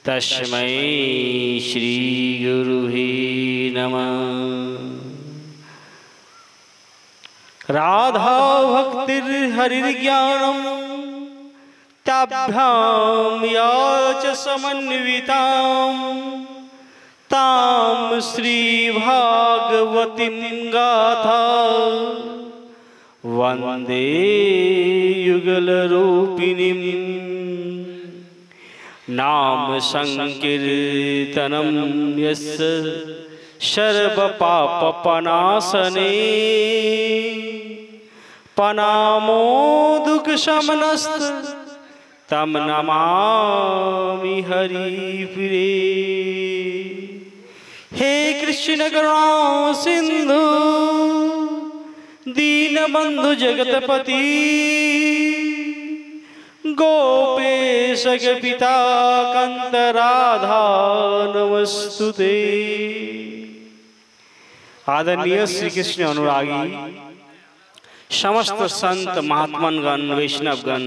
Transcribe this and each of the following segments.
तस्मै श्री गुरुवे नमः। राधा भक्तिर्हरिर्ज्ञानम् ताभ्यां या च समन्वितां तां श्रीभागवतीं गाथा वन्दे युगलरूपिणीम्। नाम संकीर्तनं यस्य सर्वपापनाशने प्रणामो दुःखशमनस्तं नमामि हरिप्रिये। हे कृष्ण करुणा सिंधु दीनबंधु जगतपति गोपेश पिता कांत राधा नमस्तुते। आदरणीय श्री कृष्ण अनुरागी समस्त संत महात्मनगण, वैष्णवगण,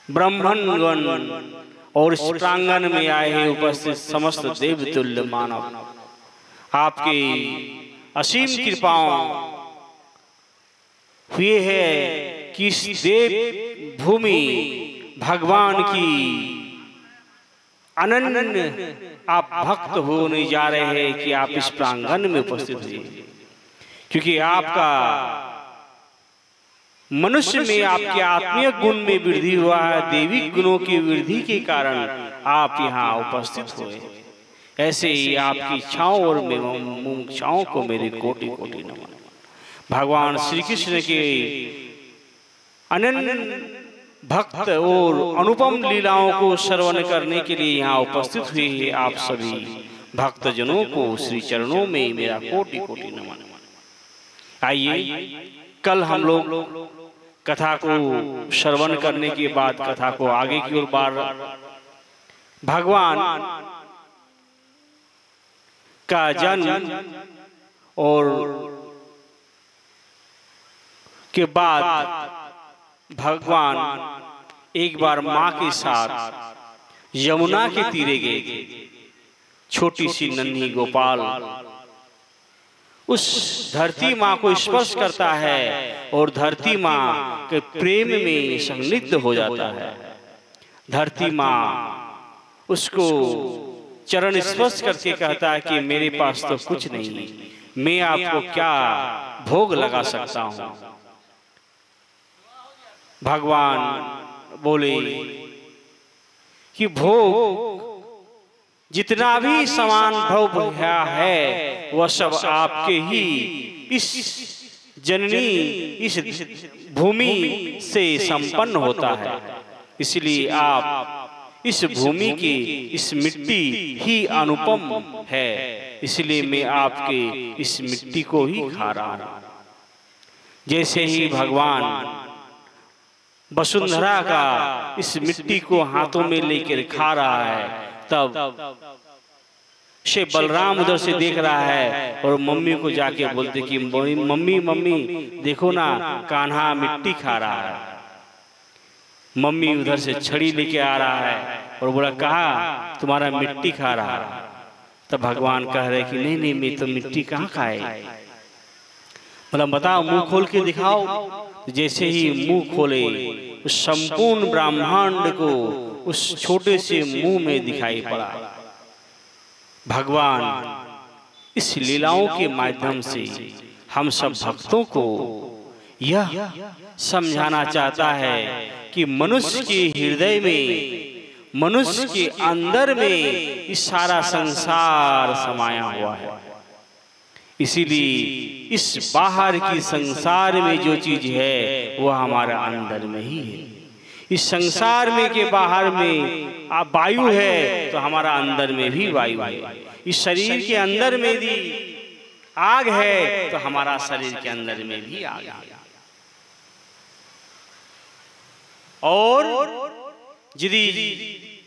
ब्राह्मणगण और इस प्रांगण में आए हैं उपस्थित समस्त देवतुल्य मानव, आपकी असीम कृपाओं हुए है कि इस देव भूमि भगवान की अनन्य आप भक्त होने जा रहे हैं कि आप इस प्रांगण में उपस्थित हुए, क्योंकि आपका मनुष्य में आपके आत्मीय गुण में वृद्धि हुआ है, देवी गुणों की वृद्धि के कारण आप यहाँ उपस्थित हुए। ऐसे ही आपकी इच्छाओं और मुमुक्षाओं को मेरे कोटि कोटि नमन। भगवान श्री कृष्ण के अनन्य भक्त और अनुपम लीलाओं को श्रवण करने के लिए यहाँ उपस्थित हुए हैं आप सभी भक्तजनों को श्री चरणों में मेरा कोटि कोटि नमन। आइए, कल हम लोग कथा को श्रवण करने के बाद कथा को आगे की ओर बार भगवान का जन्म और के बाद भगवान एक बार माँ के साथ यमुना के तीरे गए। छोटी सी नन्ही गोपाल उस धरती माँ को स्पर्श करता है और धरती माँ के प्रेम में संलिग्ध हो जाता है। धरती माँ उसको चरण स्पर्श करके कहता है कि मेरे पास तो कुछ नहीं, मैं आपको क्या भोग लगा सकता हूँ। भगवान बोले कि भोग जितना भी समान भोग है वह सब आपके ही इस जननी इस भूमि से संपन्न होता है, इसलिए आप इस भूमि की इस मिट्टी ही अनुपम है, इसलिए मैं आपके इस मिट्टी को ही खा रहा हूं। जैसे ही भगवान वसुंधरा का इस मिट्टी को हाथों में लेकर खा रहा है, तब से बलराम उधर से देख रहा है और मम्मी को जाके बोलते कि मम्मी मम्मी देखो ना, कान्हा मिट्टी खा रहा है। मम्मी उधर से छड़ी लेके आ रहा है और बोला कहा तुम्हारा मिट्टी खा रहा है। तब भगवान कह रहे कि नहीं नहीं, मैं तो मिट्टी कहाँ खाए। मतलब बताओ, मुंह खोल के दिखाओ। जैसे ही मुंह खोले उस संपूर्ण ब्रह्मांड को उस छोटे से मुंह में दिखाई पड़ा। भगवान इस लीलाओं के माध्यम से हम सब भक्तों को यह समझाना चाहता है कि मनुष्य के हृदय में, मनुष्य के अंदर में इस सारा संसार समाया हुआ है। इसीलिए इस बाहर की संसार में जो चीज है वह हमारा अंदर में ही है। इस संसार में के बाहर में वायु है तो हमारा अंदर में भी वायु है। इस शरीर के अंदर में भी आग है तो हमारा शरीर के अंदर में भी आग है। और यदि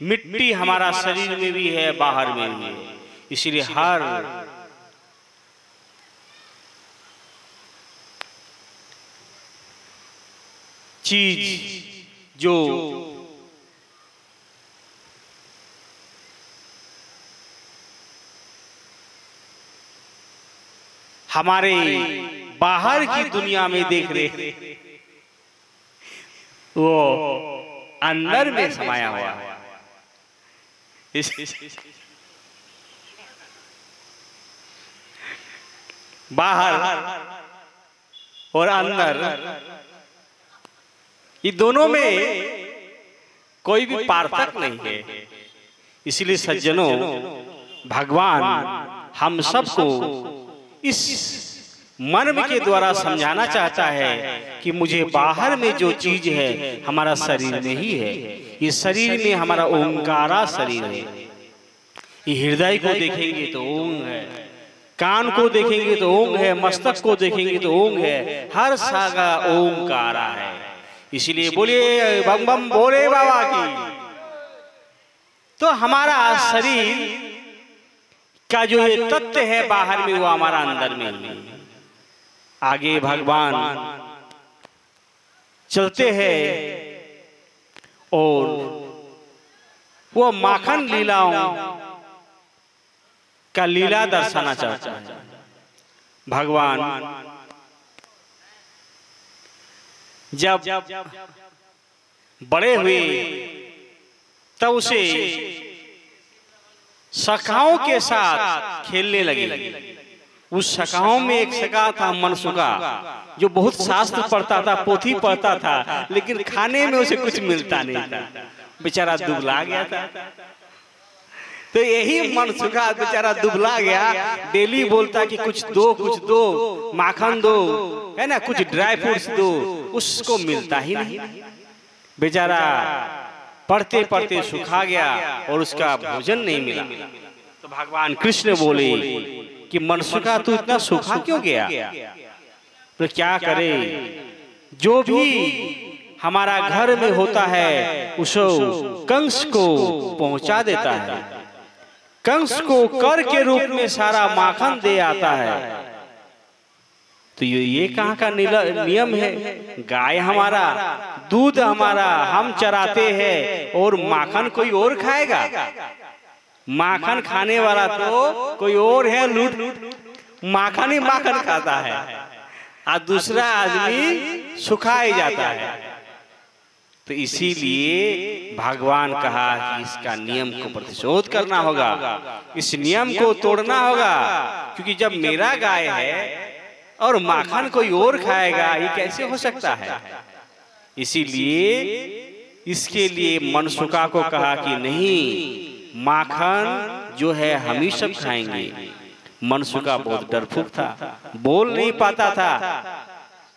मिट्टी हमारा शरीर में भी है, बाहर में भी है, इसलिए हर चीज जो हमारे बाहर की दुनिया में देख रहे, वो अंदर में समाया हुआ है। बाहर और अंदर, ये दोनों में कोई भी पार्थक्य नहीं है। इसलिए सज्जनों, भगवान हम सबको इस मर्म के द्वारा समझाना चाहता है कि मुझे बाहर में जो चीज है हमारा शरीर में ही है। ये शरीर में हमारा ओंकारा शरीर है। ये हृदय को देखेंगे तो ओंग है, कान को देखेंगे तो ओंग है, मस्तक को देखेंगे तो ओंग है, हर सागा ओंकारा है। इसलिए बोलिए बम बम बोले बाबा की। तो हमारा शरीर का जो ये तत्व है बाहर में, वो हमारा अंदर में ही। आगे भगवान चलते हैं और वो माखन लीलाओं का लीला दर्शाना चाहता है। भगवान जब बड़े हुए तब उसे सखाओं के साथ खेलने लगे। उस सखाओं में एक सखा था मनसुखा, जो बहुत शास्त्र पढ़ता था, पोथी पढ़ता था, लेकिन खाने में उसे कुछ मिलता नहीं था, बेचारा दुबला गया था। तो यही मनसुखा बेचारा दुबला गया, डेली बोलता कि कुछ दो, माखन दो, है ना, कुछ ड्राई फ्रूट्स दो, उसको मिलता ही नहीं। बेचारा पढ़ते पढ़ते सुखा गया और उसका भोजन नहीं मिला। तो भगवान कृष्ण बोले कि मनसुखा तू इतना सूखा क्यों गया? तो क्या करे, जो भी हमारा घर में होता है उसको कंस को पहुंचा देता है, कंस को कर के रूप में सारा माखन दे आता है। तो ये कहाँ का नियम है? गाय हमारा, दूध हमारा, हम चराते हैं और माखन कोई और खाएगा? माखन खाने वाला तो कोई और है, लूट माखन ही माखन खाता है, और दूसरा आदमी सुखाए जाता है। तो इसीलिए भगवान कहा कि इसका नियम को प्रतिशोध करना होगा, इस नियम को तोड़ना होगा, क्योंकि जब मेरा गाय है और माखन कोई और खाएगा, ये कैसे हो सकता है? इसीलिए इसके लिए मनसुखा को कहा कि नहीं, माखन जो है हम ही सब खाएंगे। मनसुखा बहुत डरपोक था, बोल नहीं पाता था,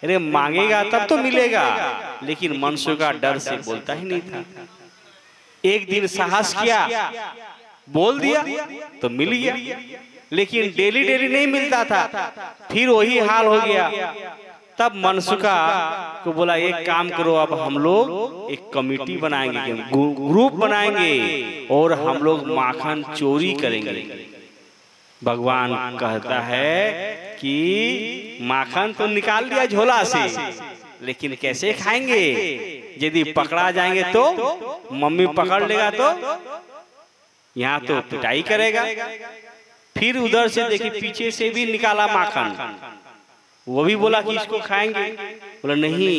अरे मांगेगा तब तो मिलेगा, लेकिन मनसुखा डर से बोलता ही नहीं था। एक दिन साहस किया, बोल दिया तो मिल गया, लेकिन डेली डेली नहीं मिलता था, फिर वही हाल हो गया। तब मनसुखा को बोला एक काम करो, अब हम लोग एक कमेटी बनाएंगे, ग्रुप बनाएंगे और हम लोग माखन चोरी करेंगे। भगवान कहता है कि माखन तो निकाल दिया झोला से, लेकिन कैसे खाएंगे? यदि पकड़ा जाएंगे तो मम्मी पकड़ लेगा तो यहाँ तो पिटाई करेगा। फिर उधर से देखिए पीछे से भी निकाला माखन, वो भी बोला कि इसको खाएंगे। बोला नहीं,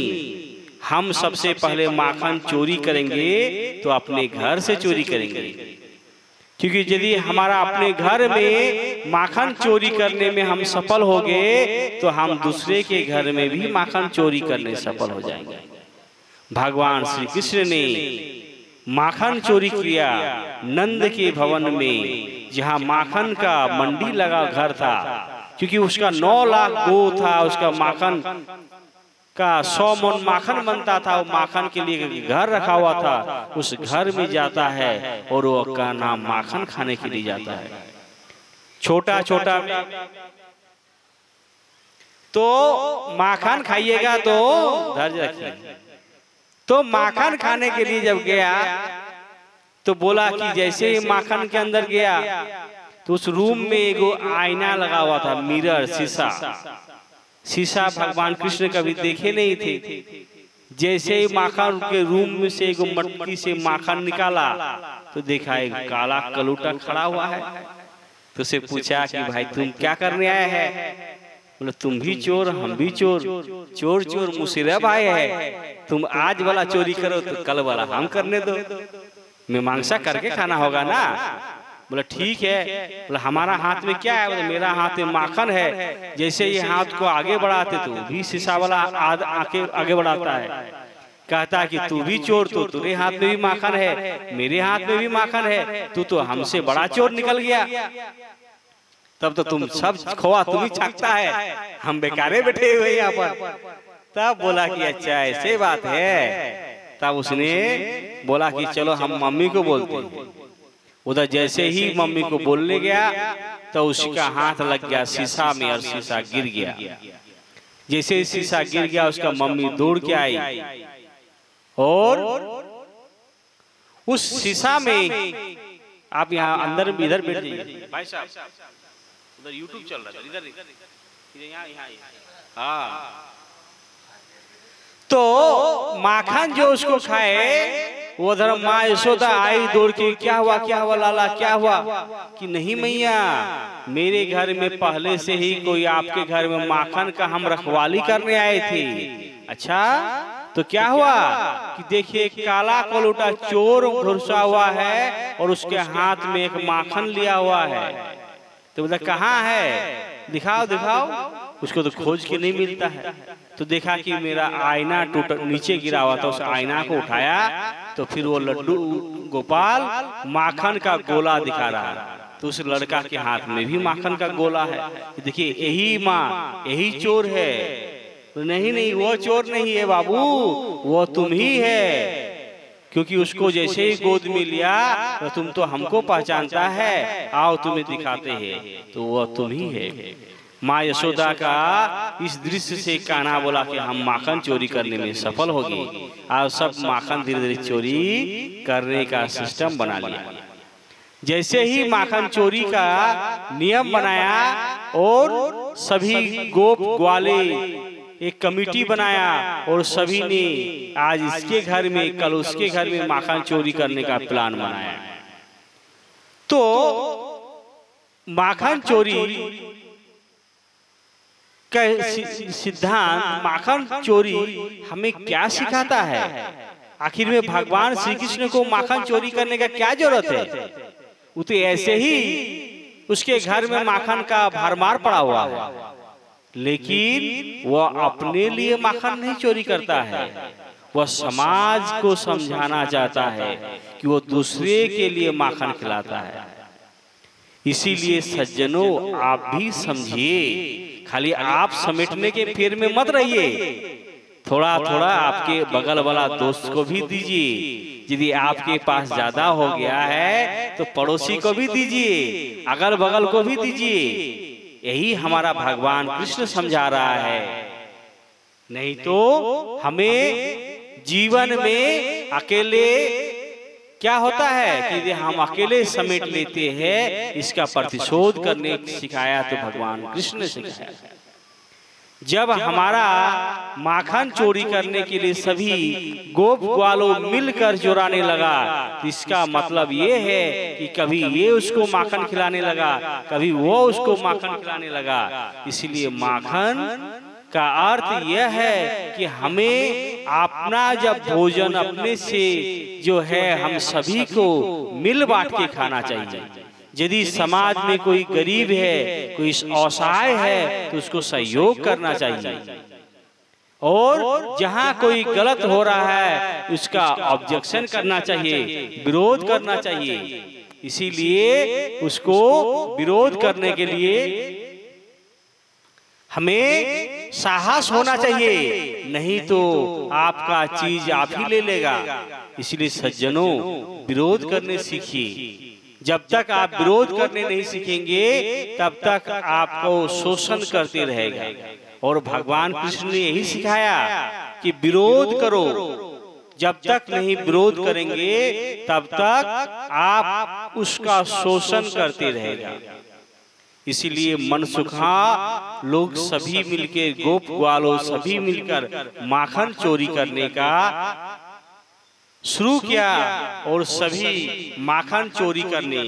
हम सबसे पहले माखन चोरी करेंगे तो अपने घर से चोरी करेंगे, क्योंकि यदि हमारा अपने घर में माखन चोरी करने में हम सफल हो गए तो हम दूसरे के घर में भी माखन चोरी करने सफल हो जाएंगे। भगवान श्री कृष्ण ने माखन चोरी किया नंद के भवन में, जहाँ माखन का मंडी लगा घर था, क्योंकि उसका 9 लाख गो था, उसका माखन का 100 मन माखन बनता था, वो माखन के लिए घर रखा हुआ था। उस घर में जाता है और वो का नाम माखन खाने के लिए जाता है। छोटा छोटा तो माखन खाइएगा तो धैर्य रखिए। तो माखन खाने के लिए जब गया तो बोला कि जैसे ही माखन के अंदर गया तो उस रूम में एगो आईना लगा हुआ था, मिरर, शीशा। शीशा भगवान कृष्ण कभी देखे नहीं थे। जैसे ही माखन के रूम में से एगो मटकी से माखन निकाला तो देखा एक काला कलूटा खड़ा हुआ है। तो उसे पूछा कि भाई तुम क्या करने आए हैं? बोले तुम भी चोर हम भी चोर, चोर चोर मुसीरा भाई है, तुम आज वाला चोरी करो तो कल वाला हम करने दो, मीमांसा करके खाना होगा ना। बोला ठीक है। बोला हमारा हाथ में क्या है? बोले मेरा हाथ में माखन है। जैसे ये हाथ को आगे बढ़ाते तो भी शीशा वाला आगे बढ़ाता है। कहता कि तू भी चोर, तो तेरे हाथ में भी माखन है, मेरे हाथ में भी माखन है, तू तो हमसे बड़ा चोर निकल गया। तब तो तुम सब खोआ तुम ही छाकता है, हम बेकारे बैठे हुए यहाँ पर। तब बोला कि अच्छा ऐसे बात है। तब उसने बोला कि चलो हम मम्मी को बोलते हैं। उधर जैसे ही मम्मी को बोलने गया तो उसका हाथ लग गया शीशा में और शीशा गिर गया। जैसे ही शीशा गिर गया उसका मम्मी दौड़ के आई और उस शीशा में, आप यहाँ अंदर इधर बैठ जाइए भाई साहब, उधर यूट्यूब चल रहा है, इधर यहाँ हाँ। तो माखन जो उसको खाए वो उधर माँ यशोदा आई दौड़ के, क्या हुआ लाला क्या हुआ? कि नहीं मैया, मेरे घर में पहले से ही कोई आपके घर में माखन का हम रखवाली करने आए थे। अच्छा तो क्या हुआ? कि देखिए काला कलूटा चोर घुसा हुआ है और उसके हाथ में एक माखन लिया हुआ है। तो बोला कहाँ है? दिखाओ दिखाओ। उसको तो खोज के नहीं मिलता है। तो देखा कि मेरा आईना टूट नीचे गिरा हुआ था, उस आईना को उठाया तो फिर वो लड्डू गोपाल माखन का गोला दिखा रहा है। तो उस लड़का के हाथ में भी माखन का गोला है। देखिए यही माँ यही चोर है। तो नहीं वो चोर नहीं है बाबू, वो तुम ही है, क्योंकि उसको जैसे ही गोद में लिया तो तुम तो हमको पहचानता है, आओ तुम्हें दिखाते हैं। तो वो तुम ही है। माँ यशोदा का इस दृश्य से कान्हा बोला कि हम माखन चोरी करने में सफल हो गए। और सब माखन धीरे धीरे चोरी करने का सिस्टम बना लिया। जैसे ही माखन चोरी का नियम बनाया और सभी गोप ग्वाले एक कमेटी बनाया और सभी ने आज इसके घर में कल उसके घर में माखन चोरी करने का प्लान बनाया। तो माखन चोरी का सिद्धांत, माखन चोरी हमें क्या सिखाता है? आखिर में भगवान श्री कृष्ण को माखन चोरी करने का क्या जरूरत है? वो तो ऐसे ही उसके घर में माखन का भरमार पड़ा हुआ है, लेकिन वह अपने लिए माखन नहीं चोरी करता है, वह समाज को समझाना चाहता है कि वो दूसरे के लिए माखन खिलाता है। इसीलिए सज्जनों आप भी समझिए, खाली आप समेटने के फेर में मत रहिए, थोड़ा थोड़ा आपके बगल वाला दोस्त को भी दीजिए। यदि आपके पास ज्यादा हो गया है तो पड़ोसी को भी दीजिए, अगल बगल को भी दीजिए। यही हमारा भगवान कृष्ण समझा रहा है। नहीं तो हमें जीवन में अकेले क्या होता है कि हम अकेले समेट लेते हैं, इसका प्रतिशोध करने सिखाया तो भगवान कृष्ण ने सिखाया। जब हमारा माखन चोरी करने के लिए सभी गोप ग्वालों मिलकर चुराने लगा तो इसका मतलब ये है कि कभी ये उसको माखन खिलाने लगा, कभी वो उसको माखन खिलाने लगा। इसलिए माखन का अर्थ यह है कि हमें अपना जब भोजन अपने से जो है हम सभी को मिल बांट के खाना चाहिए। यदि समाज में कोई गरीब है, कोई असहाय है तो उसको सहयोग करना चाहिए, और जहाँ कोई गलत हो रहा है उसका ऑब्जेक्शन करना चाहिए, विरोध करना चाहिए। इसीलिए उसको विरोध करने के लिए हमें साहस होना चाहिए, नहीं तो आपका चीज आप ही ले लेगा। इसलिए सज्जनों विरोध करने सीखिए। जब तक आप विरोध करने नहीं सीखेंगे तब तक आपको शोषण करते रहेगा। और भगवान कृष्ण ने यही सिखाया कि विरोध करो, जब तक नहीं विरोध करेंगे तब तक आप उसका शोषण करते रहेगा। इसीलिए मनसुखा लोग सभी मिलकर, गोप ग्वालों सभी मिलकर माखन चोरी करने का शुरू किया और सभी माखन चोरी करने।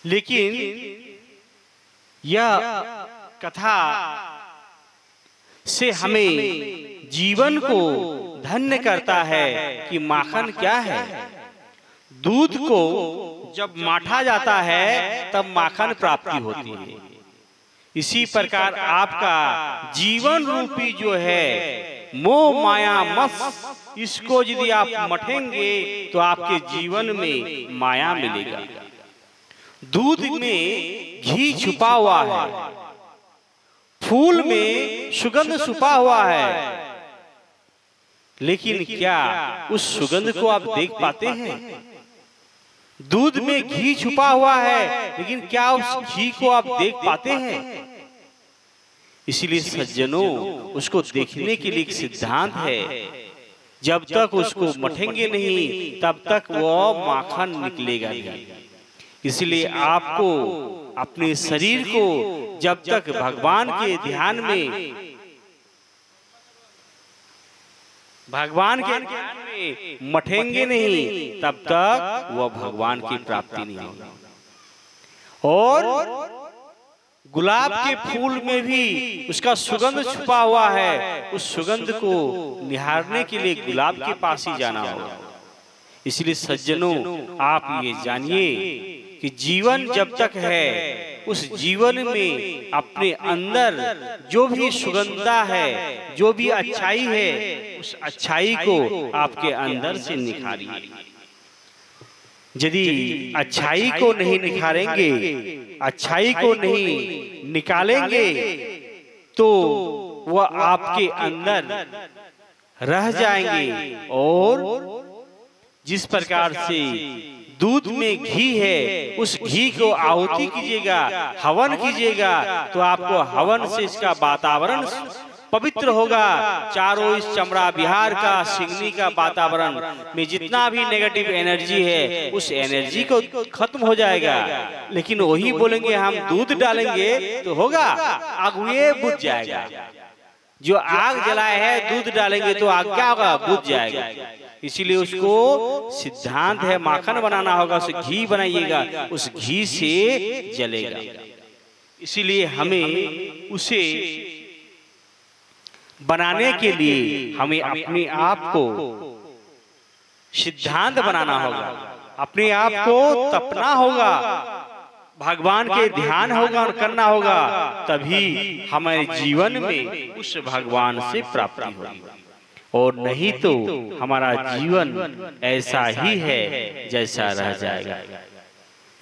लेकिन यह कथा से हमें जीवन को धन्य करता है कि माखन क्या है। दूध को जब माठा जाता है तब माखन प्राप्ति होती है। इसी प्रकार आपका जीवन रूपी जो है मोह माया मत, इसको यदि आप मठेंगे तो आपके जीवन में माया मिलेगा। दूध में घी छुपा हुआ है, फूल में सुगंध छुपा हुआ है, लेकिन क्या उस सुगंध को आप देख पाते हैं? दूध में घी छुपा हुआ है, लेकिन क्या उस घी को आप देख पाते हैं? इसलिए सज्जनों, उसको देखने के लिए एक सिद्धांत है। जब तक उसको मठेंगे नहीं तब तक वो माखन निकलेगा नहीं। इसलिए आपको अपने शरीर को जब तक भगवान के ध्यान में मठेंगे नहीं तब तक वह भगवान की प्राप्ति नहीं होगी। और गुलाब के फूल में भी उसका सुगंध छुपा हुआ है, उस सुगंध को निहारने के लिए गुलाब के पास ही जाना होगा। इसलिए सज्जनों, आप ये जानिए कि जीवन जब तक है, उस जीवन में अपने अंदर जो भी सुगंधता है, जो भी अच्छाई है, उस अच्छाई को आपके अंदर से निखारिए। यदि अच्छाई को नहीं निखारेंगे, अच्छाई को नहीं निकालेंगे, तो वह आपके अंदर रह जाएंगे। और जिस प्रकार से दूध में घी है, उस घी को आहुति कीजिएगा, हवन कीजिएगा, तो आपको हवन से इसका वातावरण पवित्र होगा। चारों इस चमड़ा बिहार का, सिंगनी का वातावरण में जितना भी नेगेटिव एनर्जी है, उस एनर्जी को खत्म हो जाएगा। लेकिन वही बोलेंगे हम दूध डालेंगे तो होगा, आग ये बुझ जाएगा। जो आग जलाए है दूध डालेंगे तो आग क्या होगा? बुझ जाएगा। इसीलिए उसको सिद्धांत है, माखन बनाना होगा, उसे घी बनाइएगा, उस घी से जलेगा। इसीलिए हमें उसे बनाने के लिए हमें अपने आप को सिद्धांत बनाना होगा, अपने आप को तपना होगा, भगवान के ध्यान होगा और करना होगा, तभी हमारे जीवन में उस भगवान से प्राप्ति होगी। और नहीं तो हमारा जीवन ऐसा ही है जैसा रह जाएगा।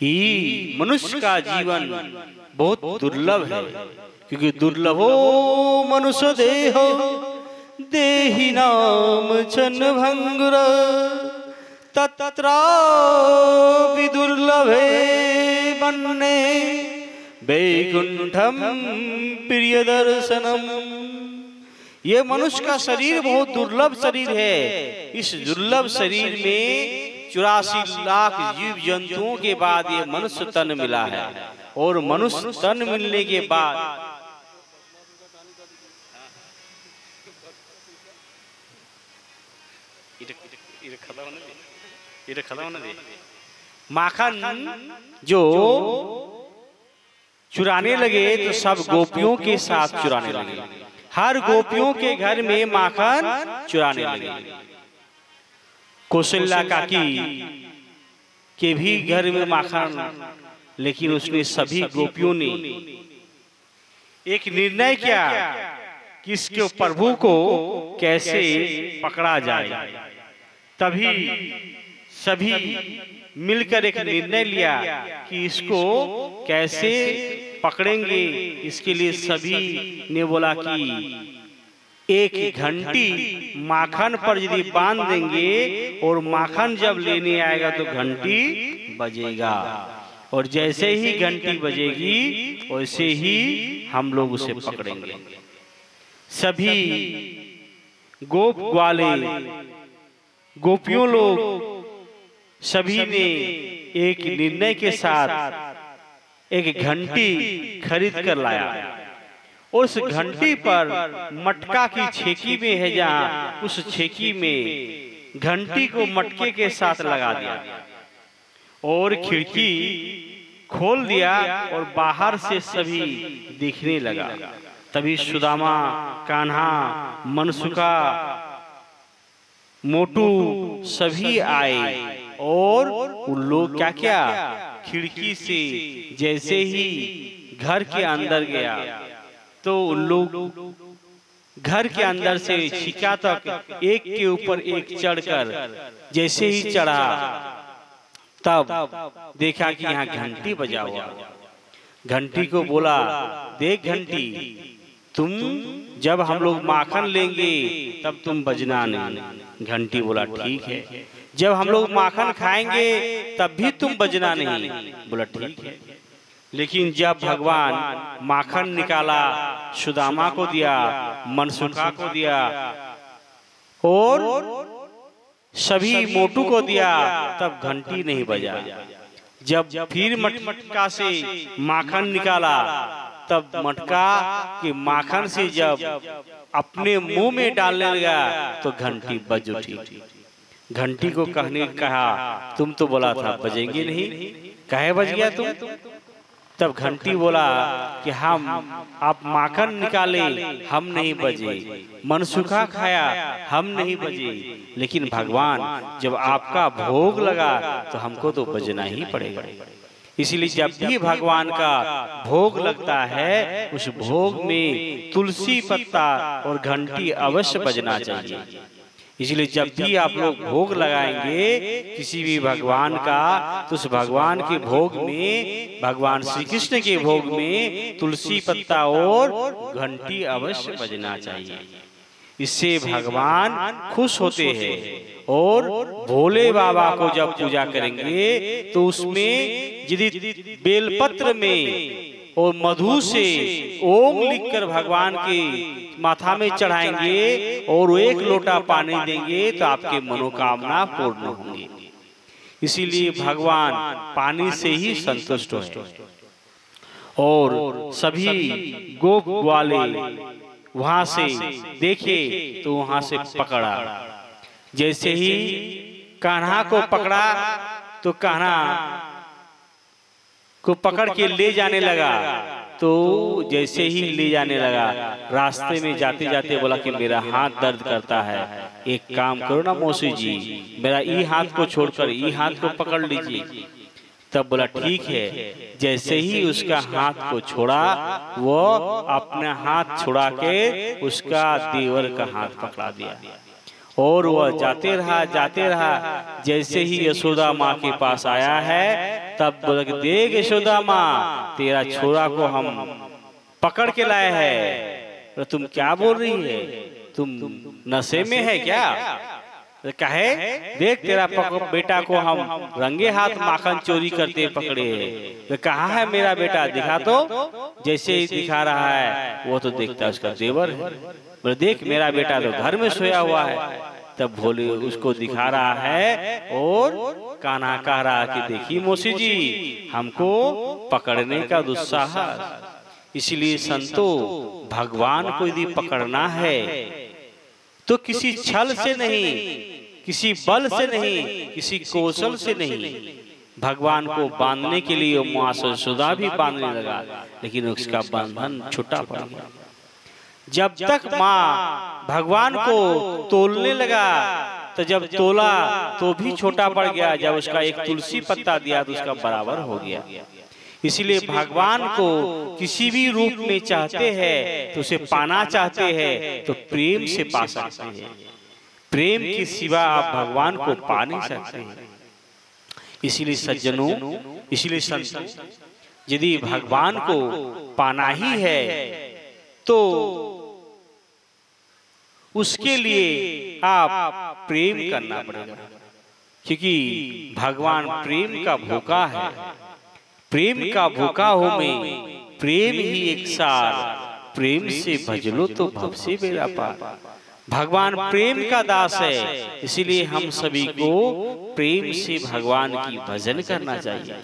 ये मनुष्य का जीवन बहुत दुर्लभ है, क्योंकि दुर्लभो मनुष्य देहो देहि नाम छन भंगुर तत्रापि दुर्लभे बन्ने वैकुंठम प्रिय दर्शनम। ये मनुष्य का शरीर बहुत दुर्लभ शरीर है। इस दुर्लभ शरीर में 84 लाख जीव जंतुओं के बाद ये मनुष्य तन मिला है। और मनुष्य तन मिलने के बाद माखन जो चुराने लगे तो सब गोपियों के साथ चुराने लगे। हर गोपियों के घर में माखन चुराने लगे। कौशल्या काकी के भी घर में माखन, लेकिन उसने सभी गोपियों ने एक निर्णय किया कि इसके प्रभु को कैसे पकड़ा जाए। तभी सभी मिलकर एक निर्णय लिया कि इसको कैसे पकड़ेंगे। इसके लिए सभी ने बोला कि एक घंटी माखन पर यदि बांध देंगे और माखन जब लेने आएगा तो घंटी बजेगा, और जैसे ही घंटी बजेगी वैसे ही हम लोग उसे पकड़ेंगे। सभी गोप ग्वाले गोपियों लोग सभी ने एक निर्णय के साथ एक घंटी खरीद कर लाया। उस घंटी पर मटका की छेकी में है, जहाँ उस छेकी में घंटी को मटके के साथ लगा दिया और खिड़की खोल दिया और बाहर से सभी दिखने लगा। तभी सुदामा, कान्हा, मनसुखा, मोटू सभी आए और उन लोग क्या क्या खिड़की से जैसे ही घर के अंदर गया तो उन लोग घर के अंदर से छिका तक एक के ऊपर एक चढ़कर जैसे ही चढ़ा तब देखा कि यहाँ घंटी बजा हुआ। घंटी को बोला, देख घंटी, तुम जब हम लोग माखन लेंगे तब तुम बजना नहीं। घंटी बोला ठीक है। जब हम लोग माखन खाएंगे तब भी तुम बजना नहीं। बोला ठीक है। लेकिन जब भगवान माखन निकाला, सुदामा को दिया, मनसुखा को दिया और सभी मोटू को दिया, तब घंटी नहीं बजा। जब फिर मटका से माखन निकाला तब मटका के माखन से जब अपने मुंह में डालने लगा तो घंटी बज उठी। घंटी को कहा, तुम तो बोला था बजेंगे नहीं, काहे बज गया तुम? तब घंटी बोला कि हम आप माखन निकाले हम नहीं बजे, मनसुखा खाया हम नहीं बजे, लेकिन भगवान जब आपका भोग लगा तो हमको तो बजना ही पड़ेगा। इसलिए जब भी भगवान का भोग लगता है उस भोग में तुलसी पत्ता और घंटी अवश्य बजना चाहिए। इसलिए जब भी आप लोग भोग लगाएंगे किसी भी भगवान का तो उस भगवान के भोग में, भगवान श्री कृष्ण के भोग में तुलसी पत्ता और घंटी अवश्य बजना चाहिए। इससे भगवान खुश होते हैं। और भोले बाबा को जब पूजा करेंगे तो उसमें यदि बेलपत्र में और मधु से ओम लिखकर भगवान के माथा में चढ़ाएंगे और एक लोटा पानी देंगे तो आपके मनोकामना पूर्ण होंगे। इसीलिए भगवान पानी से ही संतुष्ट है। और सभी गोप वाले वहां से देखे तो वहां से पकड़ा। जैसे ही कान्हा को पकड़ा तो कान्हा को पकड़ के ले जाने लगा। तो जैसे ही ले जाने लगा रास्ते में जाते जाते बोला कि मेरा हाथ दर्द करता है, एक काम करो ना मौसी जी, मेरा ई हाथ को छोड़कर ई हाथ को पकड़ लीजिए। तब बोला ठीक है। जैसे ही उसका हाथ को छोड़ा वो अपना हाथ छुड़ा के उसका देवर का हाथ पकड़ा दिया और वह जाते रहा। जैसे ही यशोदा माँ के पास आया है तब बोला कि देख यशोदा माँ, तेरा छोरा को हम पकड़ के लाए हैं। तो तुम क्या बोल रही है, तुम नशे में है क्या? तो कहे देख तेरा बेटा को हम रंगे हाथ माखन चोरी करते पकड़े हैं। तो कहाँ है मेरा बेटा, दिखा तो। जैसे ही दिखा रहा है वो तो देखता है उसका देवर है। बोले देख मेरा बेटा तो घर में सोया हुआ है। तब भोले उसको दिखा रहा है और कान्हा कह रहा कि देखिए मौसी जी, हमको पकड़ने का दुस्साहस। इसलिए संतो, भगवान को यदि पकड़ना है तो किसी छल से नहीं, किसी बल से नहीं, किसी कौशल से नहीं। भगवान को बांधने के लिए माँ यशोदा भी बांधने लगा, लेकिन उसका बंधन छूटा पड़ गया। जब तक माँ भगवान को तोलने लगा तो जब तोला तो भी छोटा पड़ गया। जब उसका एक तुलसी पत्ता दिया तो उसका बराबर हो गया। इसलिए भगवान को किसी भी रूप में चाहते हैं तो उसे पाना चाहते हैं तो प्रेम से पा सकते हैं। प्रेम के सिवा आप भगवान को पा नहीं सकते। इसीलिए सज्जनों, इसलिए संतों, यदि भगवान को पाना ही है तो उसके लिए आप प्रेम करना पड़ेगा, क्योंकि भगवान प्रेम का भूखा है। प्रेम का भूखा हो में प्रेम ही एक सार, प्रेम से भजलो तो भव से बेड़ा पार। भगवान प्रेम का दास है, इसीलिए हम सभी को प्रेम से भगवान की भजन करना चाहिए,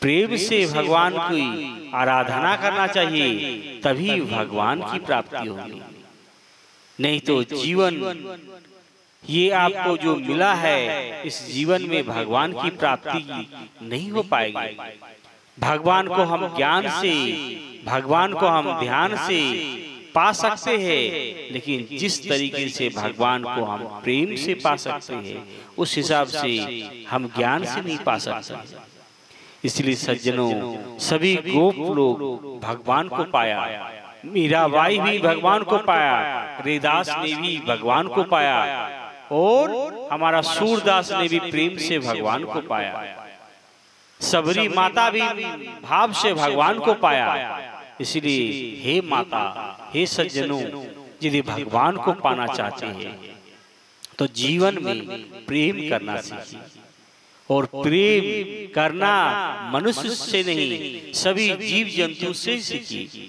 प्रेम से भगवान की आराधना करना चाहिए, तभी भगवान की प्राप्ति होगी। नहीं तो जीवन ये आपको जो मिला है इस जीवन में भगवान की प्राप्ति नहीं हो पाएगी। भगवान को हम ज्ञान से, भगवान को हम ध्यान से पा सकते हैं, लेकिन जिस तरीके से भगवान को हम प्रेम से पा सकते हैं उस हिसाब से हम ज्ञान से नहीं पा सकते। इसलिए सज्जनों, सभी गोप लोग भगवान को पाया, मीराबाई भी भगवान को पाया, रैदास ने भी भगवान को पाया, और हमारा सूरदास ने भी प्रेम से भगवान को पाया, सबरी माता भी भाव से भगवान को पाया। इसलिए हे माता, हे सज्जनों, यदि भगवान को पाना चाहते हैं तो जीवन में प्रेम करना सीखिए, और प्रेम करना मनुष्य से नहीं सभी जीव जंतु से सीखिए,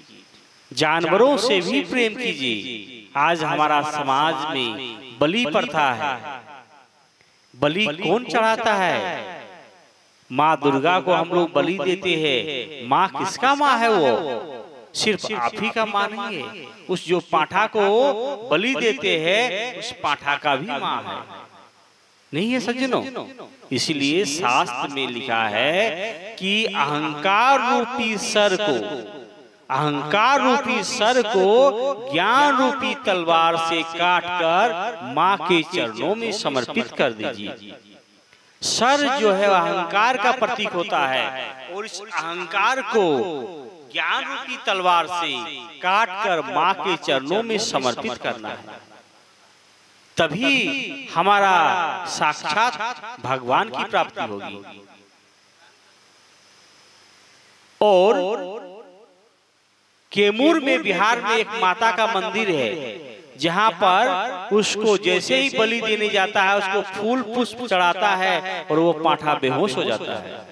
जानवरों से भी प्रेम कीजिए। आज हमारा समाज में बलि प्रथा है। बलि कौन चढ़ाता है? माँ दुर्गा को हम लोग बलि देते हैं। माँ किसका माँ है? वो सिर्फ आप ही का माँ नहीं है। उस जो पाठा को बलि देते हैं उस पाठा का भी माँ है, नहीं है सज्जनों? इसलिए शास्त्र में लिखा है कि अहंकार रूपी सर को, अहंकार रूपी सर को ज्ञान रूपी तलवार से काटकर माँ के चरणों में समर्पित कर दीजिए। सर जो है अहंकार का प्रतीक होता है, और इस अहंकार को ज्ञान रूपी तलवार से काटकर माँ के चरणों में समर्पित करना है, तभी हमारा साक्षात भगवान की प्राप्ति होगी। और कैमूर में, बिहार में एक माता का मंदिर है, जहाँ पर उसको जैसे ही बलि देने जाता है उसको फूल पुष्प चढ़ाता है और वो पाठा बेहोश हो जाता है,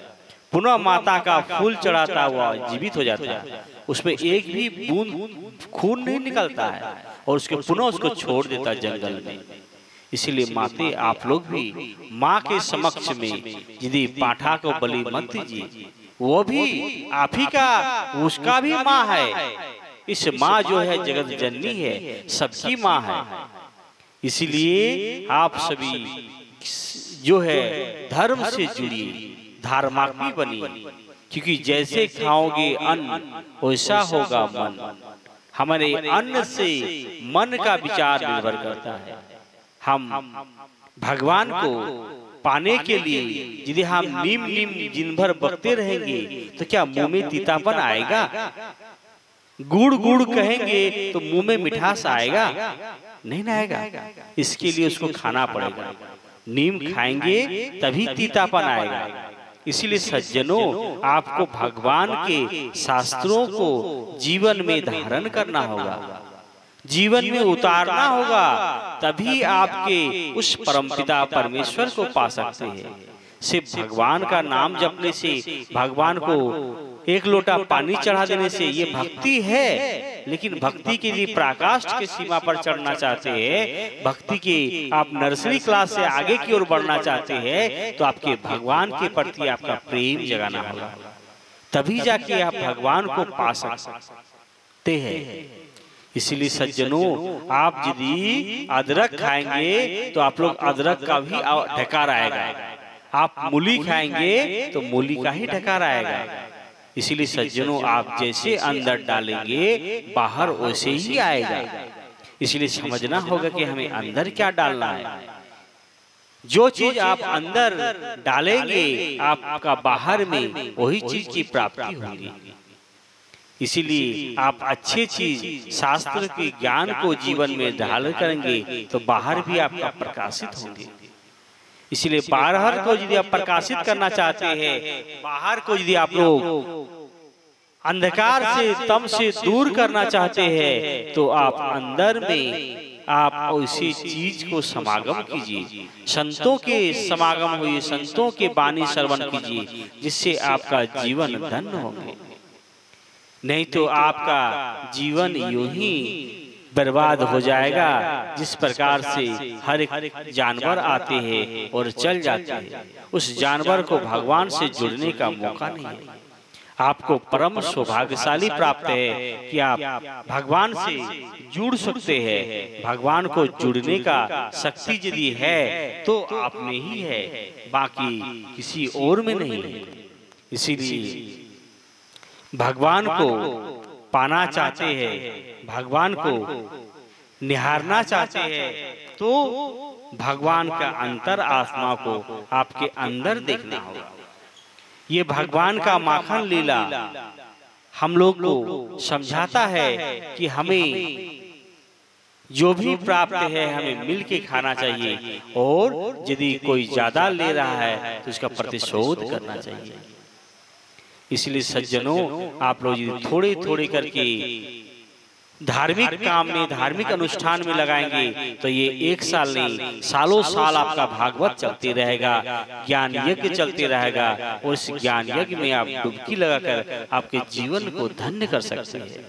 पुनः माता का फूल चढ़ाता हुआ जीवित हो जाता है, उसमें एक भी बूंद खून नहीं निकलता है, और उसके पुनः उसको छोड़ देता है जंगल में। इसीलिए माते, आप लोग भी माँ के समक्ष में यदि पाठा को बलि मत दीजिए, वो भी आप ही का, उसका भी माँ है। इस माँ जो है जगत जननी है, सबकी माँ है। इसलिए आप सभी जो है धर्म से जुड़िए, धार्मिक बनिए, क्योंकि जैसे खाओगे अन्न वैसा होगा मन। हमारे अन्न से मन का विचार निर्भर करता है। हम भगवान को पाने के लिए यदि हम नीम नीम दिन भर बकते रहेंगे तो क्या मुंह में तीतापन आएगा? गुड़ गुड़ कहेंगे तो मुंह में मिठास आएगा? नहीं ना आएगा। इसके लिए उसको खाना पड़ेगा। नीम खाएंगे तभी तीतापन आएगा। इसीलिए सज्जनों, आपको भगवान के शास्त्रों को जीवन में धारण करना होगा, जीवन में उतारना होगा, तभी आपके उस परमपिता परमेश्वर को पा सकते हैं। सिर्फ भगवान का नाम जपने से, भगवान को एक लोटा पानी चढ़ा देने से ये भक्ति है, लेकिन भक्ति के लिए पराकाष्ठ की सीमा पर चढ़ना चाहते हैं, भक्ति के आप नर्सरी क्लास से आगे की ओर बढ़ना चाहते हैं, तो आपके भगवान के प्रति आपका प्रेम जगाना होगा, तभी जाके आप भगवान को पा सकते हैं। इसलिए सज्जनों, आप यदि अदरक खाएंगे तो आप लोग अदरक का भी ढकार आएगा, आप मूली खाएंगे तो मूली का ही ढकार आएगा। इसीलिए सज्जनों, आप जैसे अंदर डालेंगे बाहर वैसे ही आएगा। इसलिए समझना होगा कि हमें अंदर क्या डालना है। जो चीज आप अंदर डालेंगे आपका बाहर में वही चीज की प्राप्ति होगी। इसीलिए आप अच्छी चीज शास्त्र के ज्ञान को जीवन में ढाल करेंगे तो बाहर भी आपका प्रकाशित होंगे। इसलिए बाहर को यदि आप प्रकाशित करना चाहते हैं, बाहर को यदि आप लोग अंधकार से, तम से दूर करना चाहते हैं, तो आप अंदर में आप उसी चीज को समागम कीजिए, संतों के समागम हुए, संतों के वाणी श्रवण कीजिए, जिससे आपका जीवन धन्य होंगे। नहीं तो आपका जीवन यूं ही बर्बाद हो जाएगा। जिस प्रकार से हर एक जानवर आते हैं और चल जाते हैं, उस जानवर को भगवान से जुड़ने का मौका नहीं है। आपको परम सौभाग्यशाली प्राप्त है कि आप भगवान से जुड़ सकते हैं। भगवान को जुड़ने का शक्ति यदि है तो आप में ही है, बाकी किसी और में नहीं है। इसीलिए भगवान को पाना चाहते हैं, भगवान को निहारना चाहते हैं, तो भगवान का अंतर आत्मा को आपके अंदर देखना होगा। ये भगवान का माखन लीला हम लोग को समझाता है कि हमें जो भी प्राप्त है हमें मिल के खाना चाहिए, और यदि कोई ज्यादा ले रहा है तो उसका प्रतिशोध करना चाहिए। इसलिए सज्जनों, आप लोग यदि थोड़े थोड़े करके धार्मिक काम में, धार्मिक अनुष्ठान में लगाएंगे तो ये एक साल नहीं, सालों साल आपका भागवत चलते रहेगा, ज्ञान यज्ञ चलते रहेगा, और इस ज्ञान यज्ञ में आप डुबकी लगाकर आपके जीवन को धन्य कर सकते हैं।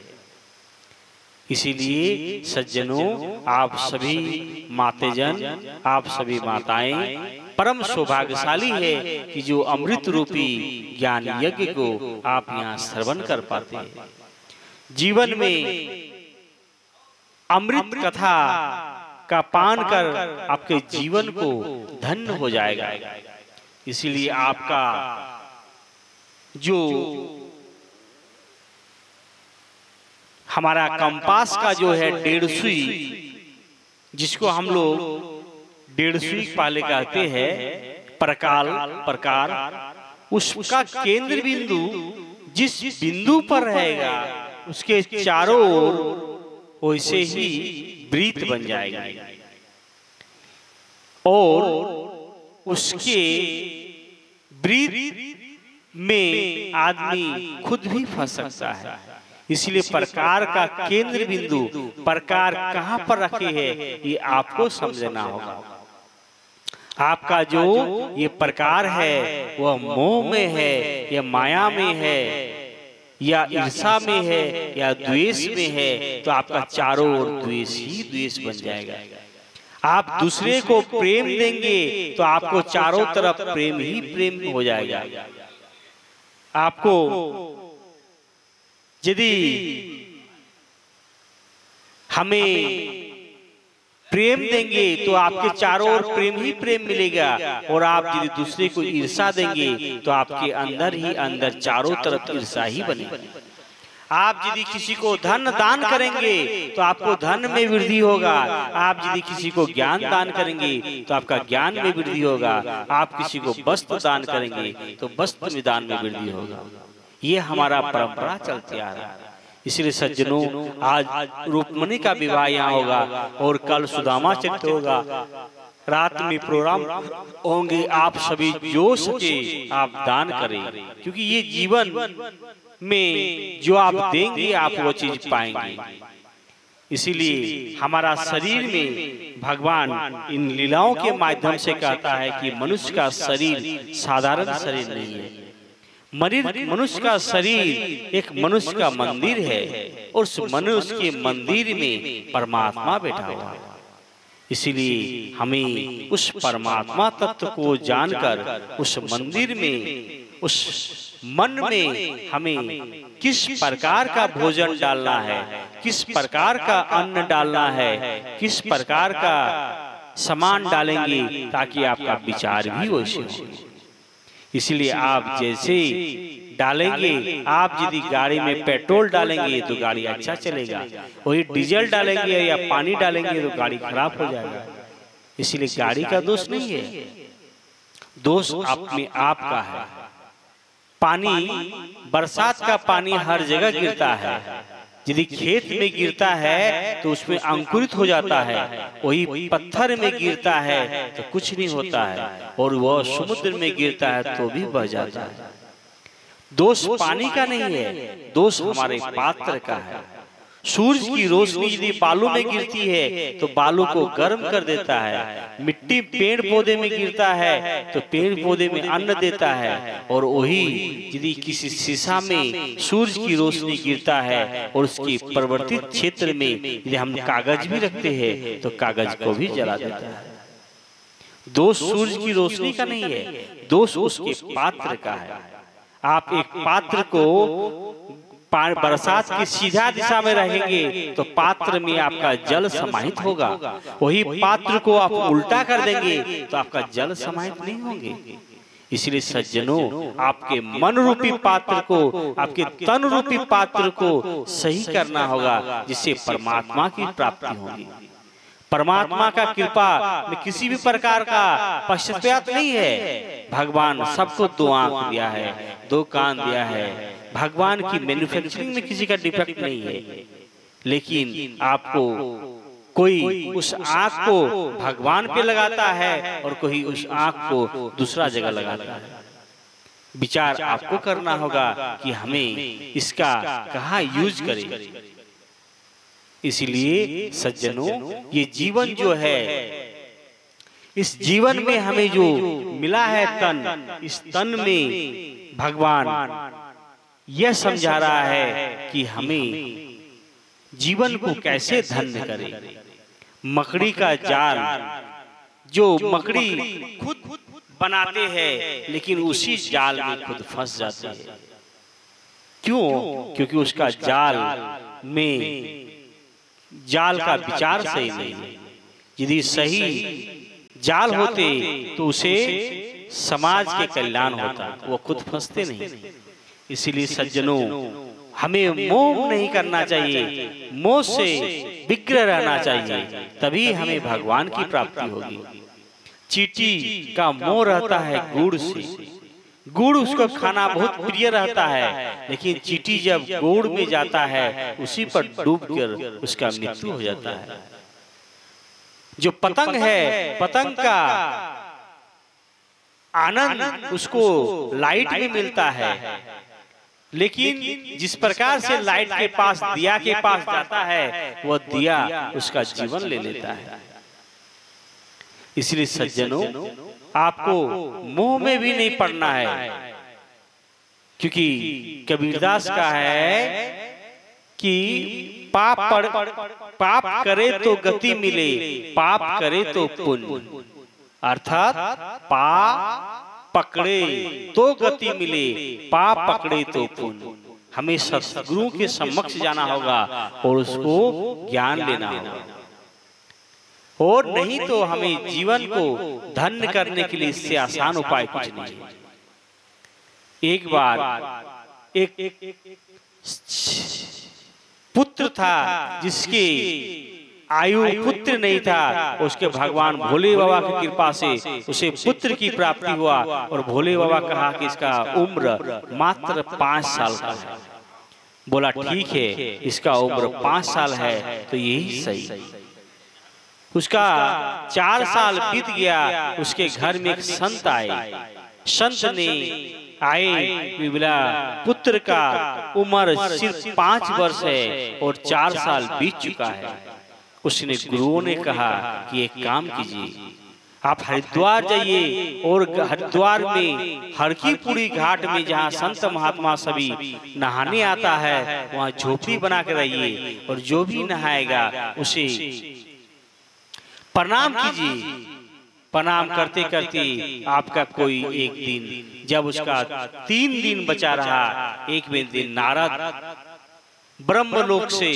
इसीलिए सज्जनों, आप सभी मातेजन, आप सभी माताएं परम सौभाग्यशाली है कि जो अमृत रूपी ज्ञान यज्ञ को आप यहाँ श्रवण कर पाते हैं। जीवन में अमृत कथा का पान कर आपके जीवन को धन्य हो जाएगा। इसीलिए आपका जो हमारा कंपास का जो है 1.5 सुई, जिसको हम लोग 1.5 सुई पहले कहते हैं, प्रकार, उसका केंद्र बिंदु जिस बिंदु पर रहेगा उसके चारों ओर वैसे ही वृत्त बन जाएगा, और उसके वृत्त में आदमी खुद भी फंस सकता है। इसलिए प्रकार का केंद्र बिंदु, प्रकार कहाँ पर रखे हैं ये आपको समझना होगा। आपका जो ये प्रकार है वह मोह में है या माया में है या ईर्षा में है या द्वेष में है, तो आपका चारों ओर द्वेष ही द्वेष बन जाएगा। आप दूसरे को प्रेम देंगे तो आपको चारों तरफ प्रेम ही प्रेम हो जाएगा। आपको यदि हमें प्रेम देंगे तो आपके चारों ओर प्रेम ही प्रेम मिलेगा, और आप यदि दूसरे को ईर्षा देंगे तो आपके अंदर ही अंदर चारों तरफ ईर्षा ही बनेगी। आप यदि किसी को धन दान करेंगे तो आपको धन में वृद्धि होगा, आप यदि किसी को ज्ञान दान करेंगे तो आपका ज्ञान में वृद्धि होगा, आप किसी को वस्त्र दान करेंगे तो वस्त्र में दान में वृद्धि होगा। ये हमारा परंपरा चलती आ रहा है। इसलिए सज्जनों, आज रुक्मिणी का विवाह यहाँ होगा और कल सुदामा चरित्र होगा, रात में प्रोग्राम होंगे। आप सभी जो सके आप दान करें, क्योंकि ये जीवन में जो आप देंगे आप वो चीज पाएंगे। इसीलिए हमारा शरीर में भगवान इन लीलाओं के माध्यम से कहता है कि मनुष्य का शरीर साधारण शरीर नहीं है। मनुष्य का शरीर एक मनुष्य का मंदिर है, और उस मनुष्य के मंदिर में परमात्मा बैठा हुआ है। इसीलिए हमें उस परमात्मा तत्व को जानकर उस मंदिर में, उस मन में हमें किस प्रकार का भोजन डालना है, किस प्रकार का अन्न डालना है, किस प्रकार का सामान डालेंगे ताकि आपका विचार भी वैसे हो। इसलिए आप जैसे डालेंगे, आप यदि गाड़ी में पेट्रोल डालेंगे तो गाड़ी अच्छा चलेगा, वही डीजल डालेंगे या पानी डालेंगे तो गाड़ी खराब हो जाएगा। इसलिए गाड़ी का दोष नहीं है, दोष अपने आप का है। पानी, बरसात का पानी हर जगह गिरता है, यदि खेत में गिरता है तो उसमें अंकुरित हो जाता है, वही पत्थर में गिरता है तो कुछ नहीं होता है, और वह समुद्र में गिरता है तो भी बह जाता है। दोष पानी का नहीं है, दोष हमारे पात्र का है। सूरज की रोशनी यदि बालू में गिरती है तो बालू को गर्म कर देता है, मिट्टी पेड़ पौधे में गिरता है तो पेड़ पौधे में अन्न देता है, और वही यदि किसी शीशा में सूरज की रोशनी गिरता है और उसके परिवर्तित क्षेत्र में यदि हम कागज भी रखते हैं तो कागज को भी जला देता है। दोष सूरज की रोशनी का नहीं है, दोष उसके पात्र का है। आप एक पात्र को बरसात की सीधा दिशा में रहेंगे तो पात्र में आपका जल समाहित होगा, वही पात्र को आप उल्टा कर देंगे तो आपका जल समाहित नहीं होंगे। इसलिए सज्जनों, आपके मन रूपी पात्र को, आपके तन रूपी पात्र को सही करना होगा, जिससे परमात्मा की प्राप्ति होगी। परमात्मा का कृपा में किसी भी प्रकार का पक्षपात नहीं है। भगवान सबको 2 आंख दिया है, 2 कान दिया है। भगवान की मैन्युफैक्चरिंग में किसी का डिफेक्ट नहीं है, लेकिन आपको कोई उस आंख को भगवान पे लगाता है और कोई उस आंख को दूसरा जगह लगाता है। विचार आपको करना होगा कि हमें इसका कहाँ यूज करें। इसलिए सज्जनों, ये जीवन जो है, इस जीवन में हमें जो मिला है तन, इस तन में भगवान यह समझा रहा है कि हमें जीवन को कैसे धन्य करें। मकड़ी का जाल, जो मकड़ी खुद बनाते हैं, लेकिन उसी जाल में खुद फंस जाते हैं। क्यों? क्योंकि उसका जाल का विचार सही नहीं है। यदि सही जाल होते तो उसे समाज के कल्याण होता, वो खुद फंसते नहीं। इसीलिए सज्जनों, हमें मोह नहीं करना चाहिए, मोह से विग्रह रहना चाहिए, तभी हमें भगवान की प्राप्ति होगी। चींटी का मोह रहता है गुड़ से, गुड़ उसको खाना बहुत प्रिय रहता है, लेकिन चींटी जब गुड़ में जाता है उसी पर डूबकर उसका मृत्यु हो जाता है। जो पतंग है, पतंग का आनंद उसको लाइट में मिलता है, लेकिन जिस प्रकार से लाइट के पास, दिया के पास जाता है, वह दिया उसका जीवन ले लेता है। इसलिए सज्जनों, आपको मोह में भी नहीं पड़ना है, क्योंकि कबीरदास का है कि पाप करे तो गति मिले, पाप करे तो पुण्य। अर्थात पाप पकड़े तो गति मिले, पाप पकड़े तो पुण्य। हमें सद्गुरु के समक्ष जाना होगा और उसको ज्ञान लेना होगा, और नहीं तो हमें जीवन को धन्य करने के लिए इससे आसान उपाय कुछ नहीं है। एक बार एक पुत्र था जिसके आयु पुत्र नहीं था, उसके भगवान भोले बाबा की कृपा से उसे पुत्र की प्राप्ति हुआ, और भोले बाबा कहा कि इसका उम्र मात्र 5 साल का है। बोला ठीक है, इसका उम्र 5 साल है तो यही सही। उसका 4 साल बीत गया, उसके घर में एक संत आए। संत ने आए, बोला पुत्र का उम्र सिर्फ 5 वर्ष है और 4 साल बीत चुका है। उसने गुरुओं ने कहा कि एक काम कीजिए, आप हरिद्वार जाइए और हरिद्वार में हर की पूरी घाट में जहाँ संत महात्मा सभी नहाने आता है, वहाँ झोपड़ी बना कर रहिए, और जो भी नहाएगा उसे प्रणाम कीजिए। प्रणाम करते करते आपका कोई एक दिन, जब उसका 3 दिन बचा रहा, एक दिन नारद ब्रह्मलोक से